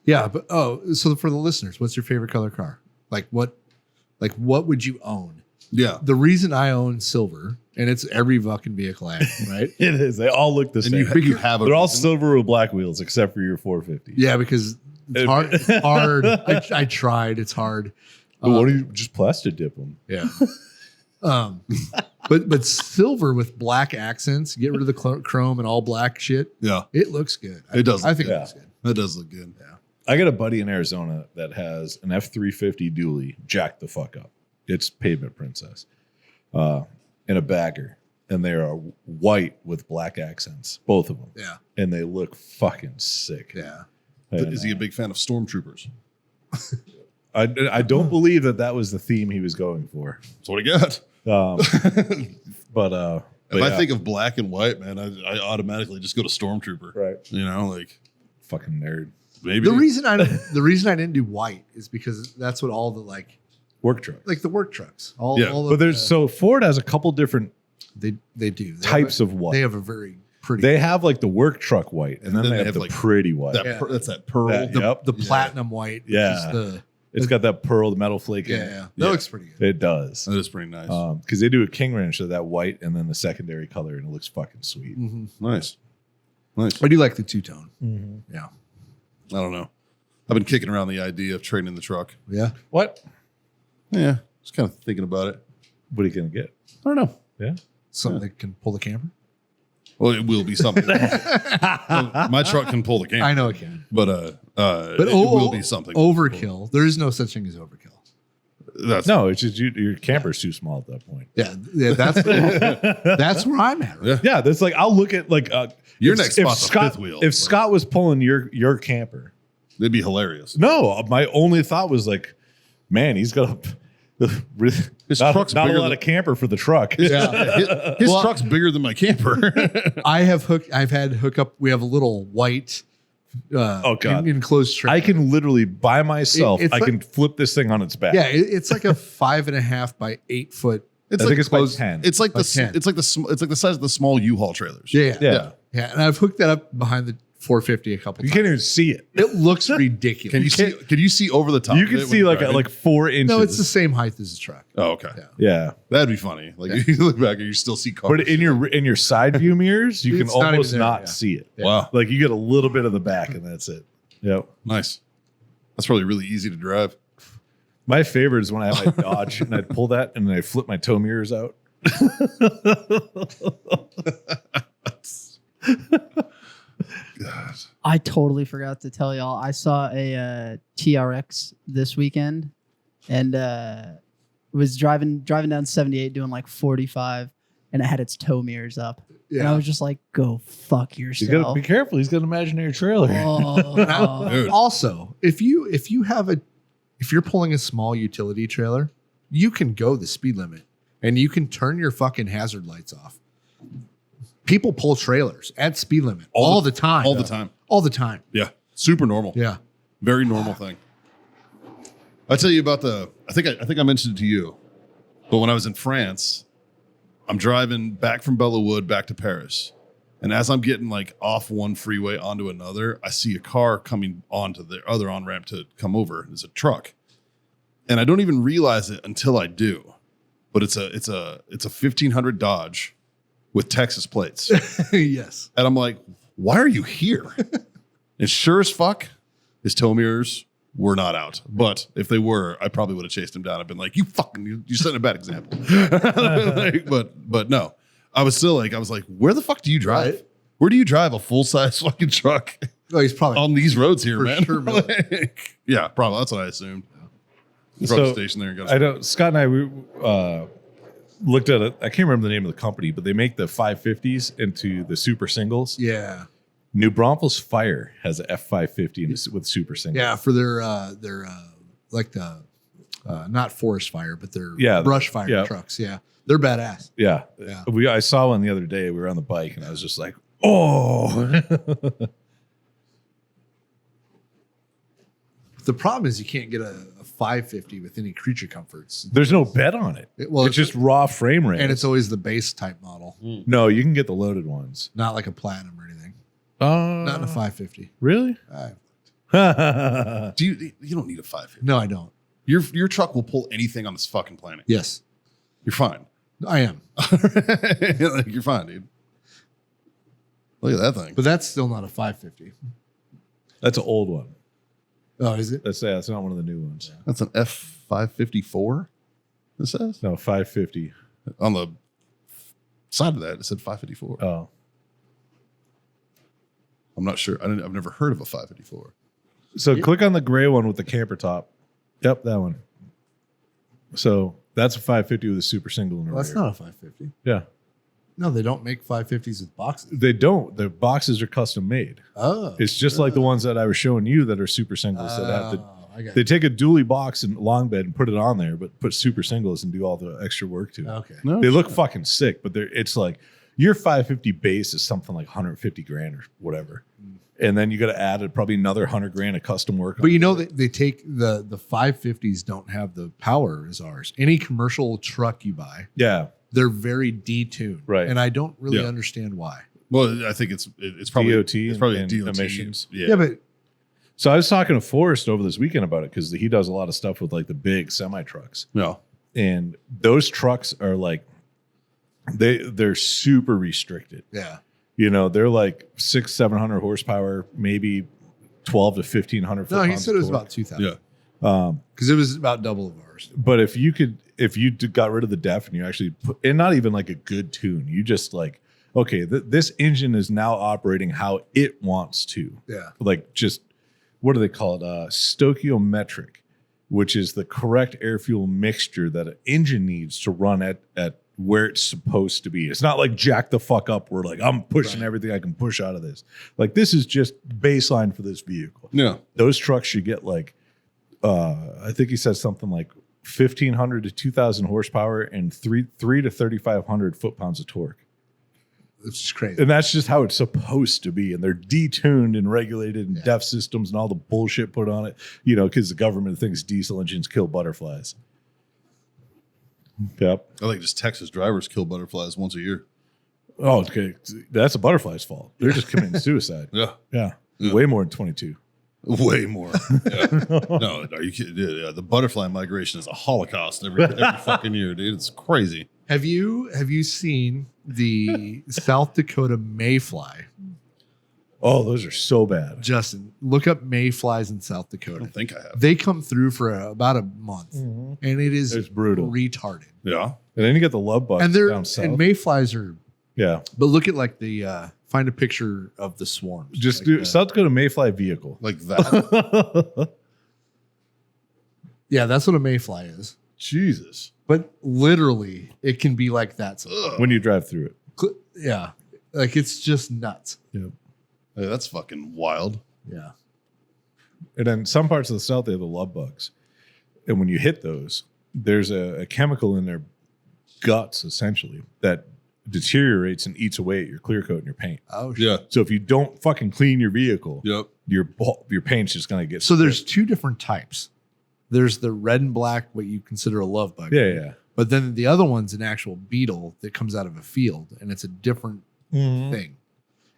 Yeah, but so for the listeners, what's your favorite color car? Like what would you own?
Yeah.
The reason I own silver, and it's every fucking vehicle I own, right?
It is. They all look the
And
same.
you have a
They're all
reason.
silver with black wheels except for your 450.
Yeah, because it's hard. It's hard. I tried. It's hard.
But what do you just plastic dip them?
Yeah. But silver with black accents, get rid of the chrome and all black shit.
Yeah.
It looks good.
It does
I
look
think
good.
it looks good.
That does look good.
Yeah.
I got a buddy in Arizona that has an F350 dually jacked the fuck up. It's Pavement Princess in a bagger. And they are white with black accents, both of them.
Yeah.
And they look fucking sick.
Yeah.
And,
Is he a big fan of stormtroopers?
I don't believe that was the theme he was going for.
That's what he got.
But
If I
yeah.
think of black and white, man, I automatically just go to stormtrooper.
Right.
You know, like
Fucking nerd.
maybe
The reason I didn't do white is because that's what all the
Work truck.
like the work trucks. All
Yeah.
But there's so Ford has a couple different
they do They
types
have
of white.
They have a very pretty.
They have like the work truck white, and then they have the
like
pretty white.
that.
Yeah.
That's that pearl.
That- yep.
the platinum white. Which
Yeah.
is
It's got that pearl, the metal flake in
yeah.
it.
That
Yeah.
looks pretty good.
It does.
That is pretty nice.
Because they do a King Ranch of that white and then the secondary color, and it looks fucking sweet.
Nice. Nice.
I do like the two tone. Yeah.
I don't know. I've been kicking around the idea of trading in the truck.
Yeah.
What?
Yeah, just kind of thinking about it.
What are you gonna get?
I don't know.
Yeah.
Something that can pull the camper.
Well, it will be something. My truck can pull the camera.
I know it can.
But it will be something.
Overkill. There is no such thing as overkill.
That's
No, it's just your camper's too small at that point.
Yeah, that's where I'm at. Right?
Yeah.
Yeah, that's like I'll look at like
Your
if-
next
if
spot's a
Scott,
fifth wheel,
If
but-
Scott was pulling your camper,
It'd be hilarious.
no, my only thought was like, man, he's got
His
not
truck's
a
bigger
lot
than-
of camper for the truck.
Yeah.
His
Well-
truck's bigger than my camper.
I've had hookup. We have a little white
Oh, God.
enclosed trailer.
I can literally by myself,
It's
I
like-
can flip this thing on its back.
Yeah, it's like a 5.5 by 8 foot.
It's
I
like
think it's by
close-
10.
It's like
By
the
10.
it's like the size of the small U-Haul trailers.
Yeah.
Yeah.
And I've hooked that up behind the 450 a couple
You
times.
can't even see it.
It looks ridiculous.
Can you see over the top?
You
of
can
it when
see
you're
like
driving?
like 4 inches.
No, it's the same height as the truck.
Oh, okay.
Yeah.
yeah.
That'd be funny. Like you look back and you still see cars.
But in your side view mirrors, you can
It's not even
almost
there,
not
yeah.
see it.
Wow,
Like you get a little bit of the back and that's it. Yep.
nice. That's probably really easy to drive.
My favorite is when I have my Dodge and I'd pull that and then I flip my tow mirrors out.
God.
I totally forgot to tell y'all. I saw a TRX this weekend, and was driving down 78 doing like 45, and it had its tow mirrors up. And I was just like, "Go fuck
You
yourself!"
gotta be careful. He's got an imaginary trailer.
Oh,
Dude.
Also, if you're pulling a small utility trailer, you can go the speed limit and you can turn your fucking hazard lights off. People pull trailers at speed limit all the time.
All the time.
All the time.
Yeah. Super normal.
Yeah.
Very normal thing. I tell you about I think I mentioned it to you, but when I was in France, I'm driving back from Bellawood back to Paris. And as I'm getting like off one freeway onto another, I see a car coming onto the other on-ramp to come over. It's a truck. And I don't even realize it until I do. But it's a 1500 Dodge with Texas plates.
Yes.
And I'm like, why are you here? And sure as fuck, his tow mirrors were not out. But if they were, I probably would have chased him down. I've been like, you're setting a bad example. Like, but no. I was like, where the fuck do you drive?
Right.
Where do you drive a full-size fucking truck
Oh, he's probably
on these roads here,
For
man?
sure,
Like, yeah, probably. That's what I assumed. He's probably
So,
stationed there and got
I know Scott and I we looked at it. I can't remember the name of the company, but they make the 550s into the super singles.
yeah.
New Braunfels Fire has a F550 with super singles.
Yeah, for their like the not forest fire, but their
Yeah,
brush fire
yeah.
trucks. Yeah. They're badass.
Yeah.
Yeah.
I saw one the other day. We were on the bike and I was just like, oh.
The problem is you can't get a 550 with any creature comforts.
There's no bed on it.
Well,
It's just raw frame rails.
and it's always the base type model,
No, you can get the loaded ones.
not like a platinum or anything.
Not
Not in a 550.
Really?
Do you don't need a 550.
No, I don't.
Your truck will pull anything on this fucking planet.
Yes,
You're fine.
I am.
Like, you're fine, dude. Look at that thing.
But that's still not a 550.
That's an old one.
Oh, is it?
That's not one of the new ones.
That's an F554. It says
No, 550.
on the side of that. It said 554.
Oh.
I'm not sure. I've never heard of a 554.
So click on the gray one with the camper top. Yep, that one. So that's a 550 with a super single in the
Well, that's
rear.
not a 550.
Yeah.
No, they don't make 550s with boxes.
They don't. The boxes are custom made.
Oh,
It's just like the ones that I was showing you that are super singles that have the
I got
they take a dually box and long bed and put it on there, but put super singles and do all the extra work to it.
okay.
No,
They look fucking sick, but it's like your 550 base is something like 150 grand or whatever. And then you got to add probably another 100 grand of custom work.
But you know that they take the 550s don't have the power as ours. Any commercial truck you buy,
yeah.
they're very detuned.
Right.
And I don't really
Yeah.
understand why.
Well, I think it's probably
DOT
It's probably
and
DOT
emissions.
Yeah.
but
So I was talking to Forrest over this weekend about it because he does a lot of stuff with like the big semi trucks.
No.
And those trucks are like, they're super restricted.
yeah.
You know, they're like 600-700 horsepower, maybe 12 to 1500.
No, he
foot-pounds
said it was
of torque.
about 2,000.
Yeah.
Because it was about double of ours.
But if you got rid of the def and you actually put, and not even like a good tune, you just like, okay, this engine is now operating how it wants to.
Yeah.
Like just, what do they call it? Stoichiometric, which is the correct air fuel mixture that an engine needs to run at where it's supposed to be. It's not like jack the fuck up where like I'm pushing everything I can push out of this. Like this is just baseline for this vehicle.
Yeah.
Those trucks should get like, I think he said something like 1,500 to 2,000 horsepower and 3 to 3,500 foot-pounds of torque.
It's just crazy.
And that's just how it's supposed to be. And they're detuned and regulated and DEF systems and all the bullshit put on it, because the government thinks diesel engines kill butterflies. Yep.
I think just Texas drivers kill butterflies once a year.
Oh, okay. That's a butterfly's fault. They're just committing suicide.
Yeah.
Yeah.
Yeah.
Way more than 22.
Way more. Yeah. No, are you kidding? Yeah, the butterfly migration is a holocaust every fucking year, dude. It's crazy.
Have you seen the South Dakota mayfly?
Oh, those are so bad.
Justin, look up mayflies in South
I
Dakota.
don't think I have.
They come through for about a month, and it is
It's brutal.
retarded.
Yeah.
And then you get the love bugs
And they're
down south.
and mayflies are.
Yeah.
But look at like the find a picture of the swarms.
Just
like
do
the-
South Dakota mayfly vehicle.
Like that.
Yeah, that's what a mayfly is.
Jesus.
But literally, it can be like that. sometimes.
When you drive through it.
Yeah, like it's just nuts.
Yep.
Hey, that's fucking wild.
Yeah.
And then some parts of the south, they have the love bugs. And when you hit those, there's a chemical in their guts, essentially, that deteriorates and eats away at your clear coat and your paint.
Oh,
Yeah.
So if you don't fucking clean your vehicle,
Yep.
your paint's just going to get...
So there's two different types. There's the red and black, what you consider a love bug.
Yeah.
But then the other one's an actual beetle that comes out of a field, and it's a different thing.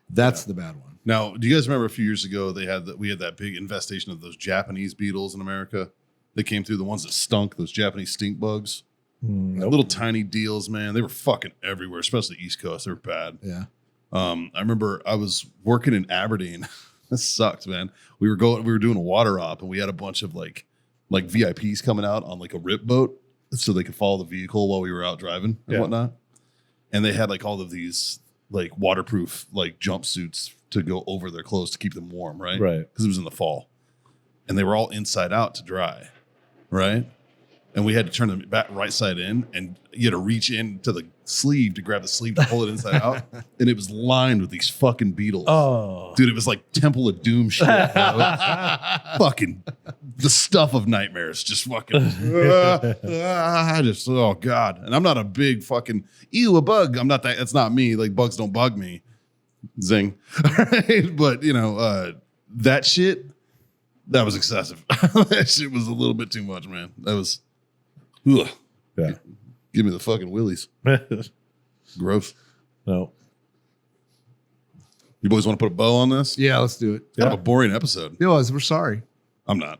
That's the bad one.
Now, do you guys remember a few years ago we had that big infestation of those Japanese beetles in America? They came through, the ones that stunk, those Japanese stink bugs.
Nope.
Little tiny deals, man. They were fucking everywhere, especially East Coast. They were bad.
Yeah.
I remember I was working in Aberdeen. This sucked, man. We were doing a water op, and we had a bunch of like VIPs coming out on like a rip boat so they could follow the vehicle while we were out driving and whatnot. And they had like all of these like waterproof like jumpsuits to go over their clothes to keep them warm, right?
Right.
Because it was in the fall. And they were all inside out to dry, right? And we had to turn them back right side in, and you had to reach into the sleeve to grab the sleeve to pull it inside out. And it was lined with these fucking beetles.
Oh.
Dude, it was like Temple of Doom shit. Bro. Fucking the stuff of nightmares. Just fucking, oh God. And I'm not a big fucking, ew, a bug. I'm not that. That's not me. Like bugs don't bug me. Zing. Right? But, that shit, that was excessive. That shit was a little bit too much, man. That was, ugh.
Yeah.
Give me the fucking willies. Gross.
No.
You boys want to put a bow on this?
Yeah, let's do it.
Kind of a boring episode.
It was. We're sorry.
I'm not.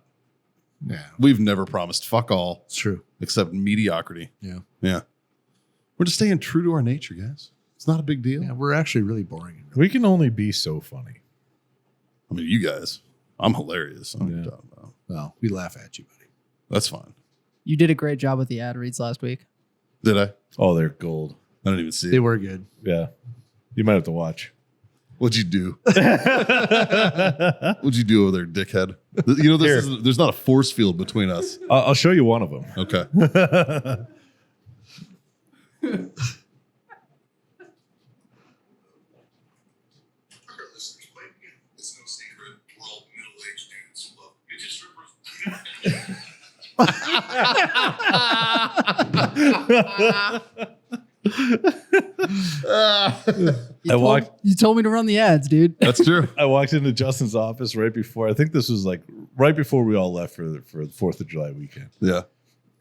Yeah,
We've never promised fuck all
it's true.
except mediocrity.
Yeah.
Yeah. We're just staying true to our nature, guys. It's not a big deal.
Yeah, we're actually really boring.
We can only be so funny.
I mean, you guys, I'm hilarious. I don't know what you're talking about.
Well, we laugh at you, buddy.
That's fine.
You did a great job with the ad reads last week.
Did I?
Oh, they're gold.
I didn't even see
They
it.
were good.
Yeah. You might have to watch.
What'd you do? What'd you do over there, dickhead? There's not a force field between us.
I'll show you one of them.
Okay.
It's no secret. We're all middle-aged dudes who love midget
You told me to run the ads, dude.
That's true.
I walked into Justin's office right before, I think this was like right before we all left for the 4th of July weekend.
Yeah.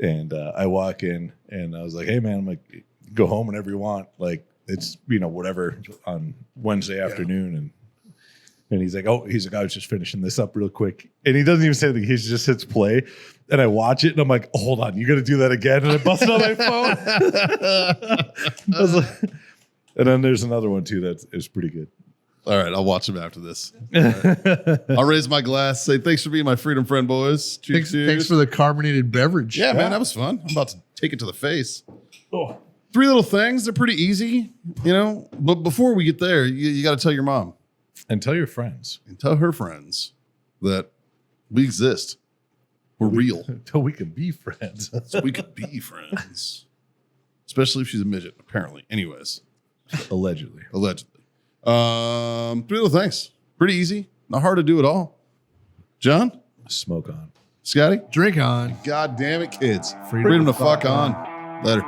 And I walk in and I was like, hey, man, I'm like, go home whenever you want. Like, it's, whatever on Wednesday afternoon. And he's like, I was just finishing this up real quick. And he doesn't even say anything. He just hits play. And I watch it and I'm like, hold on, you got to do that again. And I busted on my phone. I was like, and then there's another one too that is pretty good.
All right, I'll watch them after this. All right. I'll raise my glass. Say thanks for being my freedom friend, boys. Cheers.
Thanks for the carbonated beverage.
Yeah, man, that was fun. I'm about to take it to the face.
Oh.
3 little things. They're pretty easy, you know. But before we get there, you got to tell your mom
And tell your friends.
and tell her friends that we exist. We're real.
Until we can be friends.
So we could be friends. Especially if she's a midget, apparently. Anyways,
Allegedly.
allegedly. 3 little things. Pretty easy. Not hard to do at all. John?
Smoke on.
Scotty?
Drink on.
God damn it, kids.
Freedom
Freedom to fuck on. Later.